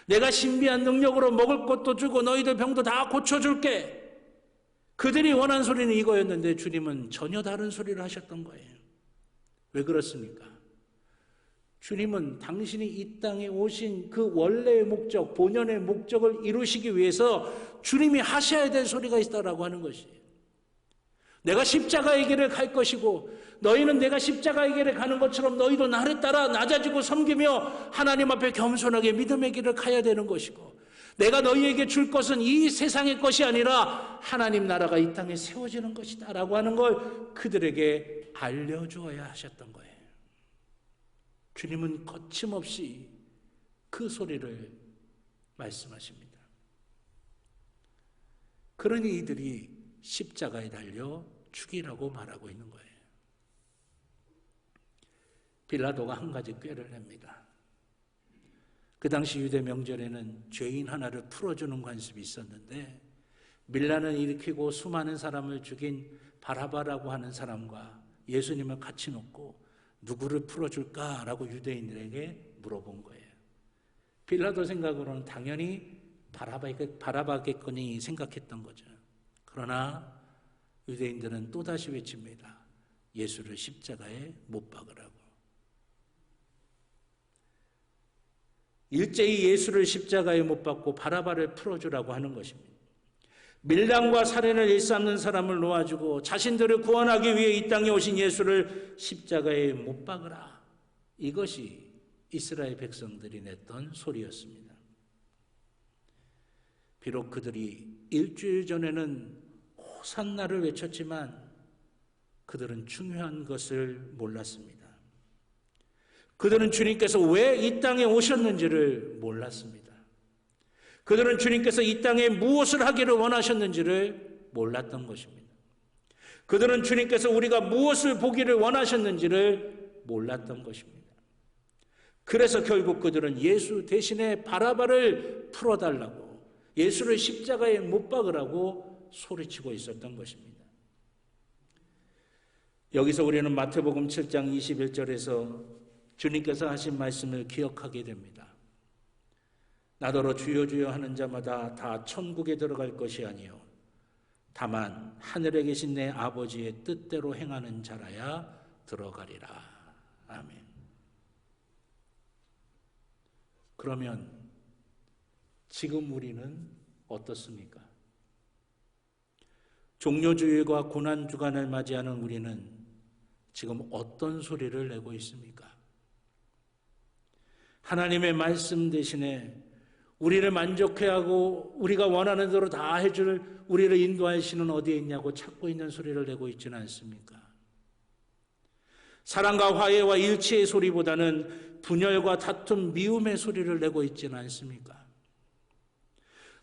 내가 신비한 능력으로 먹을 것도 주고 너희들 병도 다 고쳐줄게. 그들이 원한 소리는 이거였는데 주님은 전혀 다른 소리를 하셨던 거예요. 왜 그렇습니까? 주님은 당신이 이 땅에 오신 그 원래의 목적, 본연의 목적을 이루시기 위해서 주님이 하셔야 될 소리가 있다라고 하는 것이에요. 내가 십자가의 길을 갈 것이고 너희는 내가 십자가의 길을 가는 것처럼 너희도 나를 따라 낮아지고 섬기며 하나님 앞에 겸손하게 믿음의 길을 가야 되는 것이고 내가 너희에게 줄 것은 이 세상의 것이 아니라 하나님 나라가 이 땅에 세워지는 것이다 라고 하는 걸 그들에게 알려주어야 하셨던 거예요. 주님은 거침없이 그 소리를 말씀하십니다. 그러니 이들이 십자가에 달려 죽이라고 말하고 있는 거예요. 빌라도가 한 가지 꾀를 냅니다. 그 당시 유대 명절에는 죄인 하나를 풀어주는 관습이 있었는데 밀란을 일으키고 수많은 사람을 죽인 바라바라고 하는 사람과 예수님을 같이 놓고 누구를 풀어줄까라고 유대인들에게 물어본 거예요. 빌라도 생각으로는 당연히 바라바겠거니 생각했던 거죠. 그러나 유대인들은 또다시 외칩니다. 예수를 십자가에 못 박으라고. 일제히 예수를 십자가에 못 박고 바라바를 풀어주라고 하는 것입니다. 밀당과 살인을 일삼는 사람을 놓아주고 자신들을 구원하기 위해 이 땅에 오신 예수를 십자가에 못 박으라. 이것이 이스라엘 백성들이 냈던 소리였습니다. 비록 그들이 일주일 전에는 호산나를 외쳤지만 그들은 중요한 것을 몰랐습니다. 그들은 주님께서 왜 이 땅에 오셨는지를 몰랐습니다. 그들은 주님께서 이 땅에 무엇을 하기를 원하셨는지를 몰랐던 것입니다. 그들은 주님께서 우리가 무엇을 보기를 원하셨는지를 몰랐던 것입니다. 그래서 결국 그들은 예수 대신에 바라바를 풀어달라고, 예수를 십자가에 못 박으라고 소리치고 있었던 것입니다. 여기서 우리는 마태복음 7장 21절에서 주님께서 하신 말씀을 기억하게 됩니다. 나더러 주여 주여 하는 자마다 다 천국에 들어갈 것이 아니요 다만 하늘에 계신 내 아버지의 뜻대로 행하는 자라야 들어가리라. 아멘. 그러면 지금 우리는 어떻습니까? 종료주일과 고난주간을 맞이하는 우리는 지금 어떤 소리를 내고 있습니까? 하나님의 말씀 대신에 우리를 만족해 하고 우리가 원하는 대로 다 해줄 우리를 인도하시는 어디에 있냐고 찾고 있는 소리를 내고 있지는 않습니까? 사랑과 화해와 일치의 소리보다는 분열과 다툼, 미움의 소리를 내고 있지는 않습니까?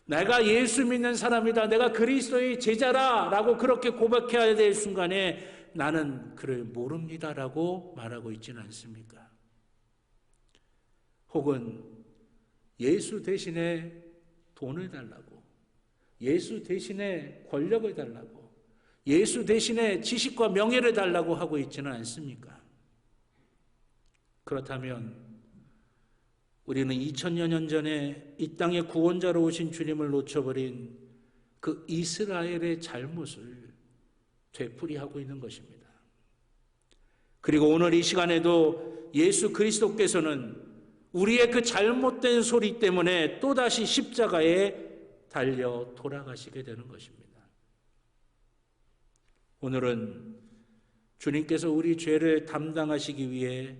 내가 예수 믿는 사람이다, 내가 그리스도의 제자라 라고 그렇게 고백해야 될 순간에 나는 그를 모릅니다 라고 말하고 있지는 않습니까? 혹은 예수 대신에 돈을 달라고, 예수 대신에 권력을 달라고, 예수 대신에 지식과 명예를 달라고 하고 있지는 않습니까? 그렇다면 우리는 2000여 년 전에 이 땅에 구원자로 오신 주님을 놓쳐버린 그 이스라엘의 잘못을 되풀이하고 있는 것입니다. 그리고 오늘 이 시간에도 예수 그리스도께서는 우리의 그 잘못된 소리 때문에 또다시 십자가에 달려 돌아가시게 되는 것입니다. 오늘은 주님께서 우리 죄를 담당하시기 위해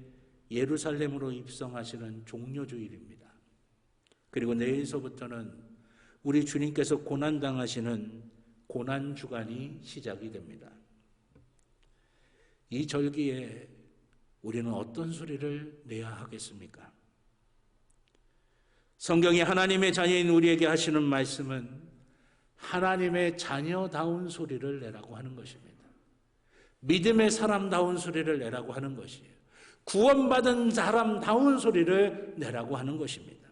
예루살렘으로 입성하시는 종료주일입니다. 그리고 내일서부터는 우리 주님께서 고난당하시는 고난주간이 시작이 됩니다. 이 절기에 우리는 어떤 소리를 내야 하겠습니까? 성경이 하나님의 자녀인 우리에게 하시는 말씀은 하나님의 자녀다운 소리를 내라고 하는 것입니다. 믿음의 사람다운 소리를 내라고 하는 것이에요. 구원받은 사람다운 소리를 내라고 하는 것입니다.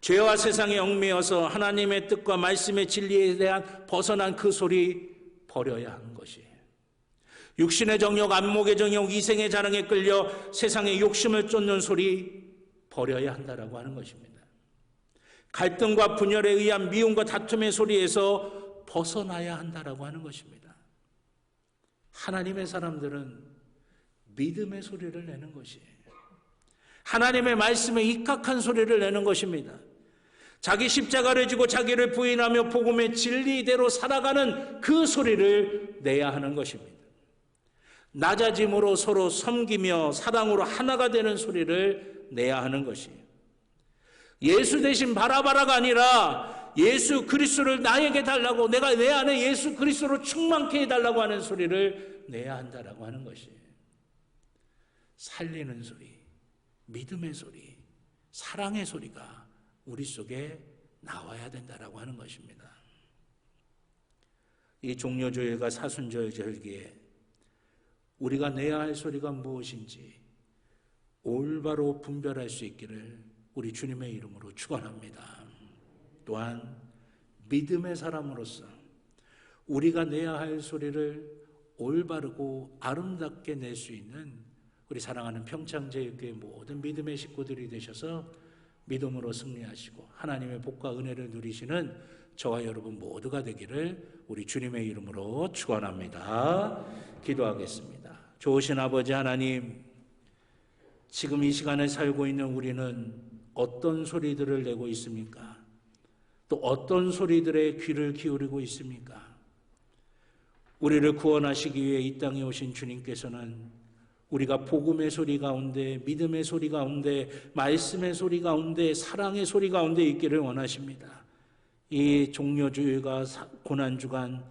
죄와 세상에 얽매여서 하나님의 뜻과 말씀의 진리에 대한 벗어난 그 소리 버려야 하는 것이에요. 육신의 정욕, 안목의 정욕, 이생의 자랑에 끌려 세상의 욕심을 쫓는 소리 버려야 한다라고 하는 것입니다. 갈등과 분열에 의한 미움과 다툼의 소리에서 벗어나야 한다라고 하는 것입니다. 하나님의 사람들은 믿음의 소리를 내는 것이에요. 하나님의 말씀에 입각한 소리를 내는 것입니다. 자기 십자가를 지고 자기를 부인하며 복음의 진리대로 살아가는 그 소리를 내야 하는 것입니다. 낮아짐으로 서로 섬기며 사랑으로 하나가 되는 소리를 내야 하는 것이에요. 예수 대신 바라바라가 아니라 예수 그리스도를 나에게 달라고, 내가 내 안에 예수 그리스도로 충만케 해달라고 하는 소리를 내야 한다라고 하는 것이에요. 살리는 소리, 믿음의 소리, 사랑의 소리가 우리 속에 나와야 된다라고 하는 것입니다. 이 종료주일과 사순절 절기에 우리가 내야 할 소리가 무엇인지 올바로 분별할 수 있기를 우리 주님의 이름으로 축원합니다. 또한 믿음의 사람으로서 우리가 내야 할 소리를 올바르고 아름답게 낼 수 있는 우리 사랑하는 평창제일교회 모든 믿음의 식구들이 되셔서 믿음으로 승리하시고 하나님의 복과 은혜를 누리시는 저와 여러분 모두가 되기를 우리 주님의 이름으로 축원합니다. 기도하겠습니다. 좋으신 아버지 하나님, 지금 이 시간에 살고 있는 우리는 어떤 소리들을 내고 있습니까? 또 어떤 소리들에 귀를 기울이고 있습니까? 우리를 구원하시기 위해 이 땅에 오신 주님께서는 우리가 복음의 소리 가운데, 믿음의 소리 가운데, 말씀의 소리 가운데, 사랑의 소리 가운데 있기를 원하십니다. 이 종료주일과 고난주간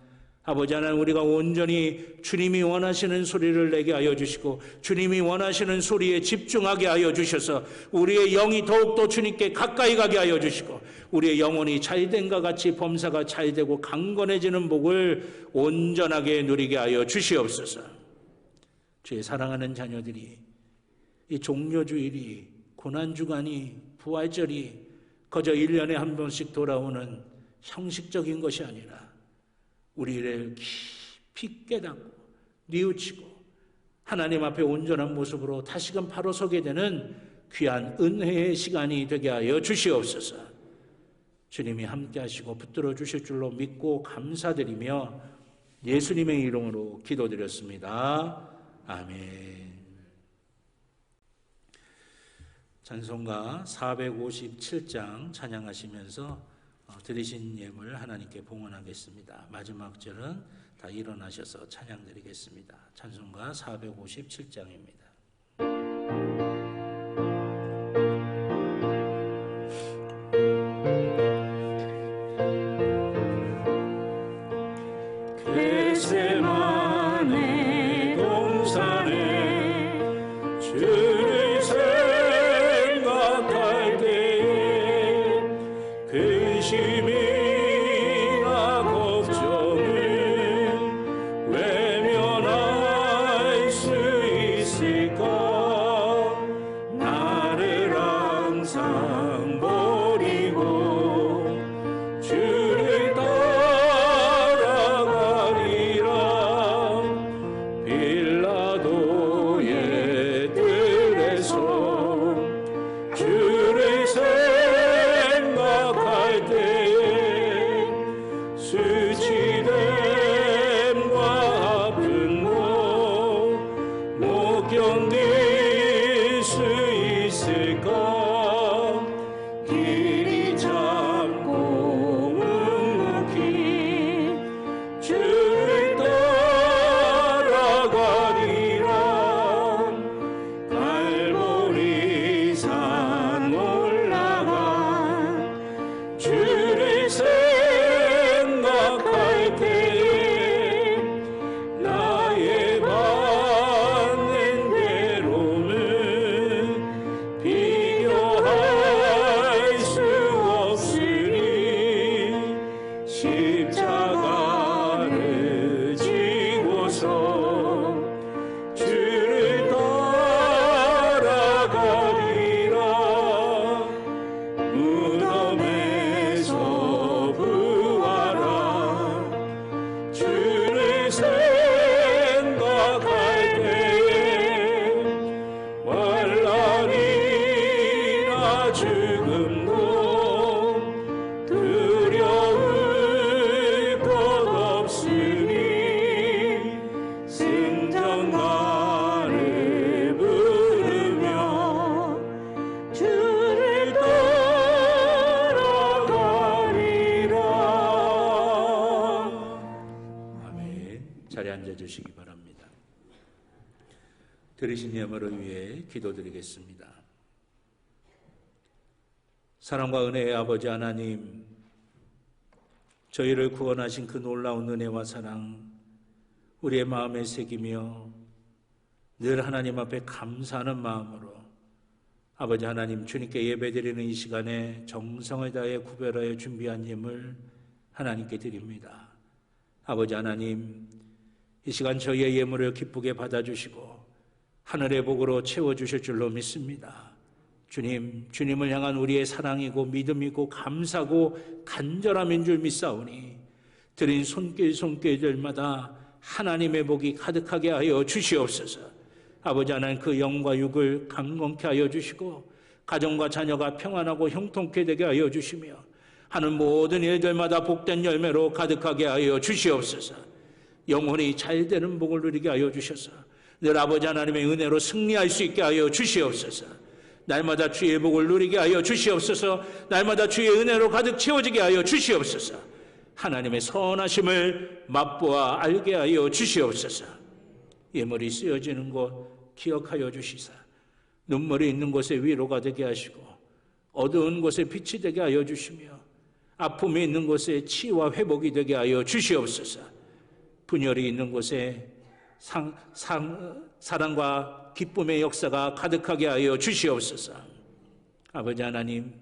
아버지 하나님, 우리가 온전히 주님이 원하시는 소리를 내게 하여 주시고 주님이 원하시는 소리에 집중하게 하여 주셔서 우리의 영이 더욱더 주님께 가까이 가게 하여 주시고 우리의 영혼이 잘된과 같이 범사가 잘되고 강건해지는 복을 온전하게 누리게 하여 주시옵소서. 주의 사랑하는 자녀들이 이 종료주일이, 고난주간이, 부활절이 거저 1년에 한 번씩 돌아오는 형식적인 것이 아니라 우리를 깊이 깨닫고 뉘우치고 하나님 앞에 온전한 모습으로 다시금 바로 서게 되는 귀한 은혜의 시간이 되게 하여 주시옵소서. 주님이 함께 하시고 붙들어 주실 줄로 믿고 감사드리며 예수님의 이름으로 기도드렸습니다. 아멘. 찬송가 457장 찬양하시면서 드리신 예물 하나님께 봉헌하겠습니다. 마지막 절은 다 일어나셔서 찬양 드리겠습니다. 찬송가 457장입니다. 겟세마네 동산에 주를 생각할 때에 근심이나 걱정을 외면할 수 있을까? 나를 항상 버리고 주를 따라가리라. 빌라도의 뜰에서 주를 생각할 때에 수치됨과 아픈 것 못 견딜 수 있을까? 길이 잡고 묵묵히 주를 따라가리라. 갈보리산 올라가 주를 생각할 때에 나의 받는 괴로움은 비교할 수 없으니 십자가를 지고서 주를 따라가리라. 무덤에서 부활한 주를 생각할 때에 환난이나 죽음도 두려울 것 없으니 승전가를 부르며 주를 따라가리라. 아멘. 자리에 앉아주시기 바랍니다. 드리신 예물을 위해 기도드리겠습니다. 사랑과 은혜의 아버지 하나님, 저희를 구원하신 그 놀라운 은혜와 사랑 우리의 마음에 새기며 늘 하나님 앞에 감사하는 마음으로 아버지 하나님 주님께 예배드리는 이 시간에 정성을 다해 구별하여 준비한 예물 하나님께 드립니다. 아버지 하나님, 이 시간 저희의 예물을 기쁘게 받아주시고 하늘의 복으로 채워주실 줄로 믿습니다. 주님, 주님을 향한 우리의 사랑이고 믿음이고 감사고 간절함인 줄 믿사오니 드린 손길들마다 하나님의 복이 가득하게 하여 주시옵소서. 아버지 하나님, 그 영과 육을 강건케 하여 주시고 가정과 자녀가 평안하고 형통케 되게 하여 주시며 하는 모든 일들마다 복된 열매로 가득하게 하여 주시옵소서. 영혼이 잘되는 복을 누리게 하여 주셔서 늘 아버지 하나님의 은혜로 승리할 수 있게 하여 주시옵소서. 날마다 주의 복을 누리게 하여 주시옵소서. 날마다 주의 은혜로 가득 채워지게 하여 주시옵소서. 하나님의 선하심을 맛보아 알게 하여 주시옵소서. 예물이 쓰여지는 곳 기억하여 주시사 눈물이 있는 곳에 위로가 되게 하시고 어두운 곳에 빛이 되게 하여 주시며 아픔이 있는 곳에 치유와 회복이 되게 하여 주시옵소서. 분열이 있는 곳에 사랑과 기쁨의 역사가 가득하게 하여 주시옵소서. 아버지 하나님,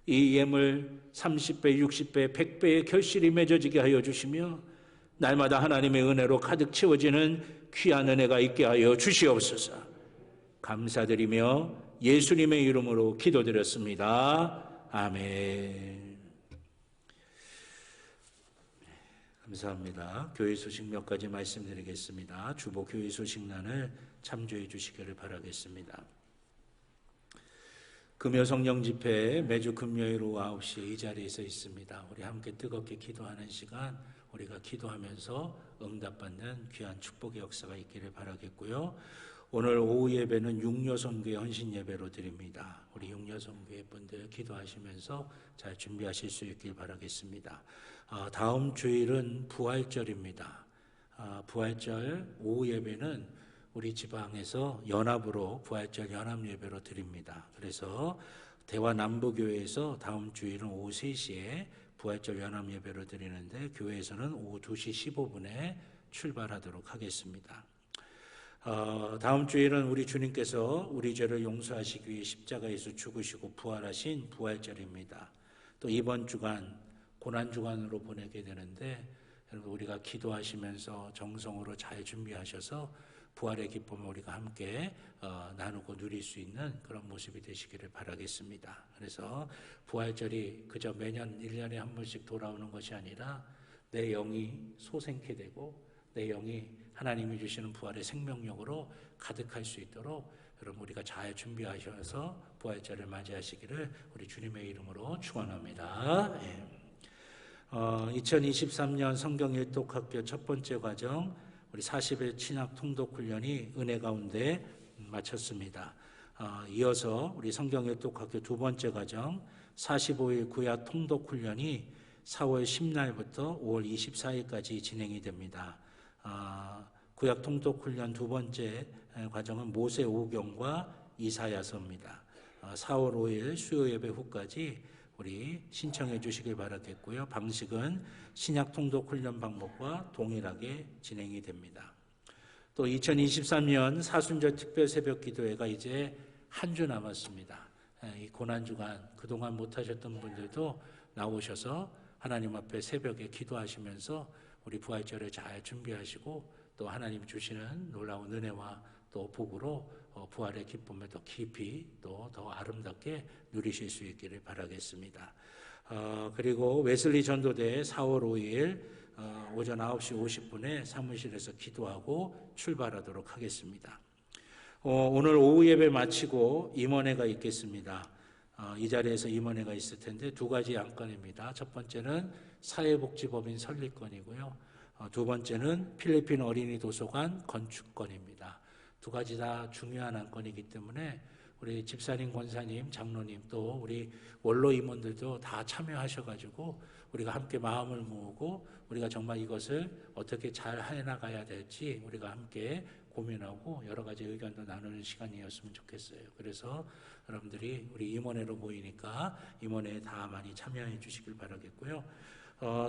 이 예물 30배, 60배, 100배의 결실이 맺어지게 하여 주시며 날마다 하나님의 은혜로 가득 채워지는 귀한 은혜가 있게 하여 주시옵소서. 감사드리며 예수님의 이름으로 기도드렸습니다. 아멘. 감사합니다. 교회 소식 몇 가지 말씀드리겠습니다. 주보 교회 소식란을 참조해 주시기를 바라겠습니다. 금요성령 집회 매주 금요일 오후 9시에 이 자리에서 있습니다. 우리 함께 뜨겁게 기도하는 시간, 우리가 기도하면서 응답받는 귀한 축복의 역사가 있기를 바라겠고요. 오늘 오후 예배는 육려선교회 헌신 예배로 드립니다. 우리 육려선교회 분들 기도하시면서 잘 준비하실 수 있길 바라겠습니다. 다음 주일은 부활절입니다. 부활절 오후 예배는 우리 지방에서 연합으로 부활절 연합 예배로 드립니다. 그래서 대화남부교회에서 다음 주일은 오후 3시에 부활절 연합 예배로 드리는데 교회에서는 오후 2시 15분에 출발하도록 하겠습니다. 다음 주일은 우리 주님께서 우리 죄를 용서하시기 위해 십자가에서 죽으시고 부활하신 부활절입니다. 또 이번 주간 고난주간으로 보내게 되는데 여러분 우리가 기도하시면서 정성으로 잘 준비하셔서 부활의 기쁨을 우리가 함께 나누고 누릴 수 있는 그런 모습이 되시기를 바라겠습니다. 그래서 부활절이 그저 매년 1년에 한 번씩 돌아오는 것이 아니라 내 영이 소생케 되고 내 영이 하나님이 주시는 부활의 생명력으로 가득할 수 있도록 여러분 우리가 잘 준비하셔서 부활절을 맞이하시기를 우리 주님의 이름으로 축원합니다. 2023년 성경일독학교 첫 번째 과정 우리 40일 신학 통독 훈련이 은혜 가운데 마쳤습니다. 이어서 우리 성경일독학교 두 번째 과정 45일 구약 통독 훈련이 4월 10날부터 5월 24일까지 진행이 됩니다. 구약 통독 훈련 두 번째 과정은 모세오경과 이사야서입니다. 4월 5일 수요 예배 후까지 우리 신청해 주시길 바라겠고요. 방식은 신약 통독 훈련 방법과 동일하게 진행이 됩니다. 또 2023년 사순절 특별 새벽 기도회가 이제 한 주 남았습니다. 이 고난주간 그동안 못하셨던 분들도 나오셔서 하나님 앞에 새벽에 기도하시면서 우리 부활절을 잘 준비하시고 또 하나님 주시는 놀라운 은혜와 또 복으로 부활의 기쁨을 더 깊이 또 더 아름답게 누리실 수 있기를 바라겠습니다. 그리고 웨슬리 전도대 4월 5일 오전 9시 50분에 사무실에서 기도하고 출발하도록 하겠습니다. 오늘 오후 예배 마치고 임원회가 있겠습니다. 이 자리에서 임원회가 있을 텐데 두 가지 안건입니다. 첫 번째는 사회복지법인 설립건이고요. 두 번째는 필리핀 어린이 도서관 건축건입니다. 두 가지 다 중요한 안건이기 때문에 우리 집사님, 권사님, 장로님 또 우리 원로 임원들도 다 참여하셔가지고 우리가 함께 마음을 모으고 우리가 정말 이것을 어떻게 잘 해나가야 될지 우리가 함께 고민하고 여러 가지 의견도 나누는 시간이었으면 좋겠어요. 그래서 여러분들이 우리 임원회로 모이니까 임원회에 다 많이 참여해 주시길 바라겠고요.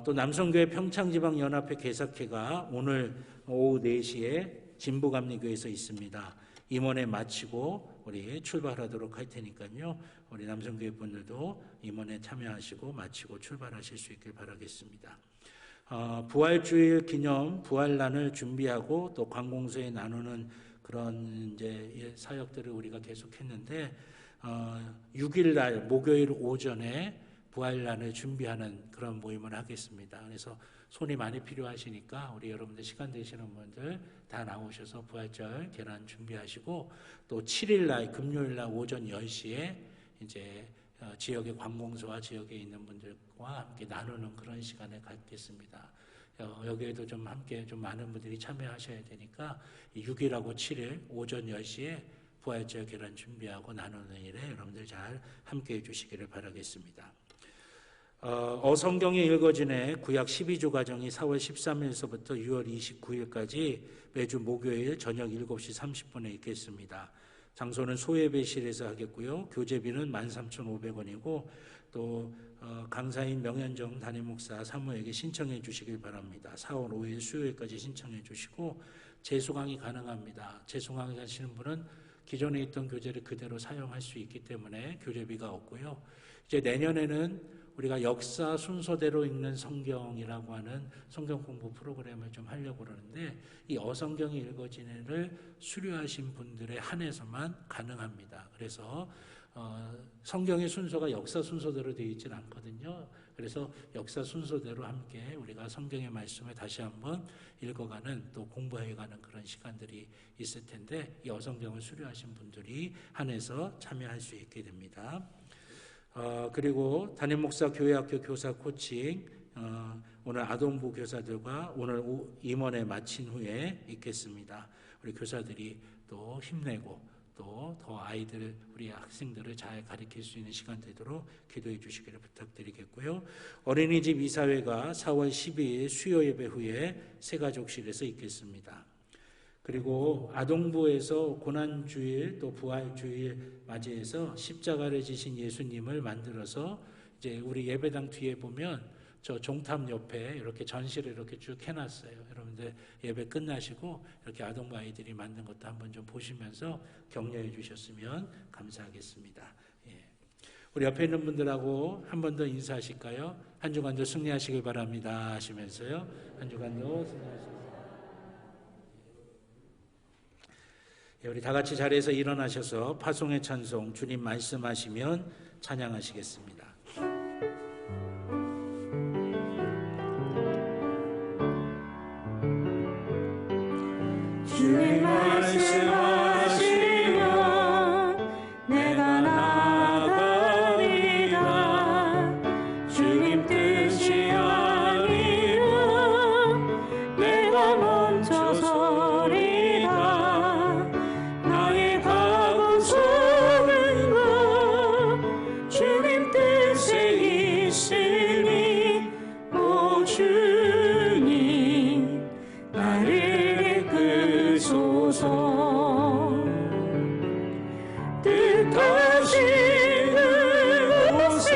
또 남성교회 평창지방연합회 개석회가 오늘 오후 4시에 진부감리교회에서 있습니다. 임원회 마치고 우리 출발하도록 할 테니까요. 우리 남성교회 분들도 임원회 참여하시고 마치고 출발하실 수 있길 바라겠습니다. 부활주일 기념 부활란을 준비하고 또 관공서에 나누는 그런 이제 사역들을 우리가 계속했는데 6일날 목요일 오전에 부활란을 준비하는 그런 모임을 하겠습니다. 그래서 손이 많이 필요하시니까 우리 여러분들 시간 되시는 분들 다 나오셔서 부활절 계란 준비하시고 또 7일날 금요일날 오전 10시에 이제 지역의 관공서와 지역에 있는 분들과 함께 나누는 그런 시간을 갖겠습니다. 여기에도 좀 함께 좀 많은 분들이 참여하셔야 되니까 6일하고 7일 오전 10시에 부활절 계란 준비하고 나누는 일에 여러분들 잘 함께 해주시기를 바라겠습니다. 성경이 읽어지네 구약 12조 과정이 4월 13일서부터 6월 29일까지 매주 목요일 저녁 7시 30분에 있겠습니다. 장소는 소예배실에서 하겠고요. 교재비는 13,500원이고 또 강사인 명현정 담임목사 사무에게 신청해 주시길 바랍니다. 4월 5일 수요일까지 신청해 주시고 재수강이 가능합니다. 재수강이 하시는 분은 기존에 있던 교재를 그대로 사용할 수 있기 때문에 교재비가 없고요. 이제 내년에는 우리가 역사 순서대로 읽는 성경이라고 하는 성경 공부 프로그램을 좀 하려고 그러는데 이 어성경이 읽어지는를 수료하신 분들에 한해서만 가능합니다. 그래서 성경의 순서가 역사 순서대로 되어 있지는 않거든요. 그래서 역사 순서대로 함께 우리가 성경의 말씀을 다시 한번 읽어가는 또 공부해가는 그런 시간들이 있을 텐데 이 어성경을 수료하신 분들이 한해서 참여할 수 있게 됩니다. 그리고 담임목사 교회학교 교사 코칭 오늘 아동부 교사들과 오늘 임원회 마친 후에 있겠습니다. 우리 교사들이 또 힘내고 또 더 아이들, 우리 학생들을 잘 가르칠 수 있는 시간 되도록 기도해 주시기를 부탁드리겠고요. 어린이집 이사회가 4월 12일 수요 예배 후에 새가족실에서 있겠습니다. 그리고 아동부에서 고난주일 또 부활주일 맞이해서 십자가를 지신 예수님을 만들어서 이제 우리 예배당 뒤에 보면 저 종탑 옆에 이렇게 전시를 이렇게 쭉 해놨어요. 여러분들 예배 끝나시고 이렇게 아동부 아이들이 만든 것도 한번 좀 보시면서 격려해 주셨으면 감사하겠습니다. 예. 우리 옆에 있는 분들하고 한 번 더 인사하실까요? 한 주간도 승리하시길 바랍니다 하시면서요. 한 주간도 승리하시길. 예, 우리 다 같이 자리에서 일어나셔서 파송의 찬송 주님 말씀하시면 찬양하시겠습니다. 주님 말씀하시면 내가 나가리라. 주님 뜻이 아니면 내가 멈춰 서리라. 나의 가고 서는 것 주님 뜻에 있으니 오 주님 나를 이끄소서. 뜻하시는 곳에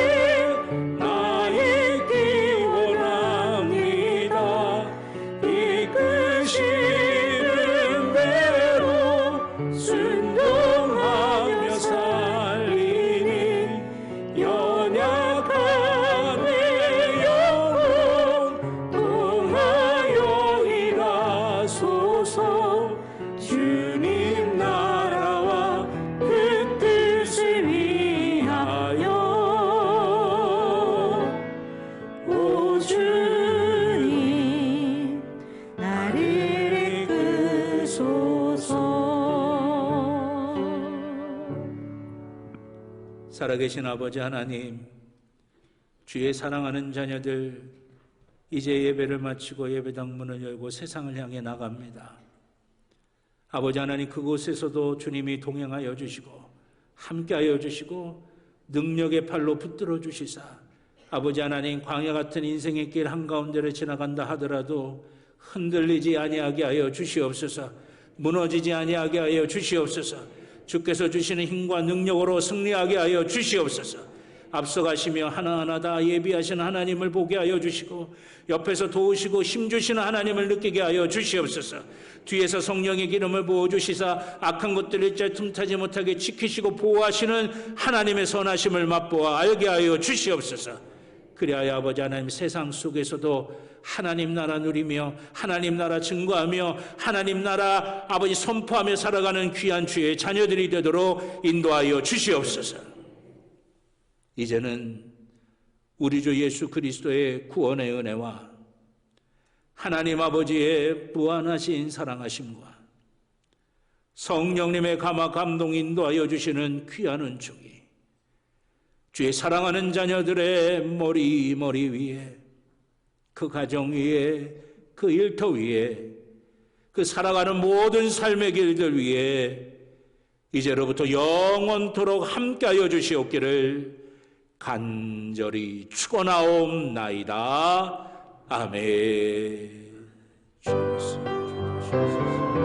나의 길 원합니다. 이끄시는 대로 순종하며 살리니 연약한 내 영혼 통하여 일하소서. 주님 나라와 그 뜻을 위하여 오 주님 나를 이끄소서. 살아계신 아버지 하나님, 주의 사랑하는 자녀들 이제 예배를 마치고 예배당 문을 열고 세상을 향해 나갑니다. 아버지 하나님, 그곳에서도 주님이 동행하여 주시고 함께하여 주시고 능력의 팔로 붙들어 주시사 아버지 하나님, 광야 같은 인생의 길 한가운데를 지나간다 하더라도 흔들리지 아니하게 하여 주시옵소서. 무너지지 아니하게 하여 주시옵소서. 주께서 주시는 힘과 능력으로 승리하게 하여 주시옵소서. 앞서가시며 하나하나 다 예비하신 하나님을 보게 하여 주시고 옆에서 도우시고 힘주시는 하나님을 느끼게 하여 주시옵소서. 뒤에서 성령의 기름을 부어주시사 악한 것들을 일절 틈타지 못하게 지키시고 보호하시는 하나님의 선하심을 맛보아 알게 하여 주시옵소서. 그리하여 아버지 하나님, 세상 속에서도 하나님 나라 누리며 하나님 나라 증거하며 하나님 나라 아버지 선포하며 살아가는 귀한 주의 자녀들이 되도록 인도하여 주시옵소서. 이제는 우리 주 예수 그리스도의 구원의 은혜와 하나님 아버지의 무한하신 사랑하심과 성령님의 감화 감동 인도하여 주시는 귀한 은총이 주의 사랑하는 자녀들의 머리 위에, 그 가정 위에, 그 일터 위에, 그 살아가는 모든 삶의 길들 위에 이제로부터 영원토록 함께하여 주시옵기를 간절히 축원하옵나이다. 아멘. 주옵소서.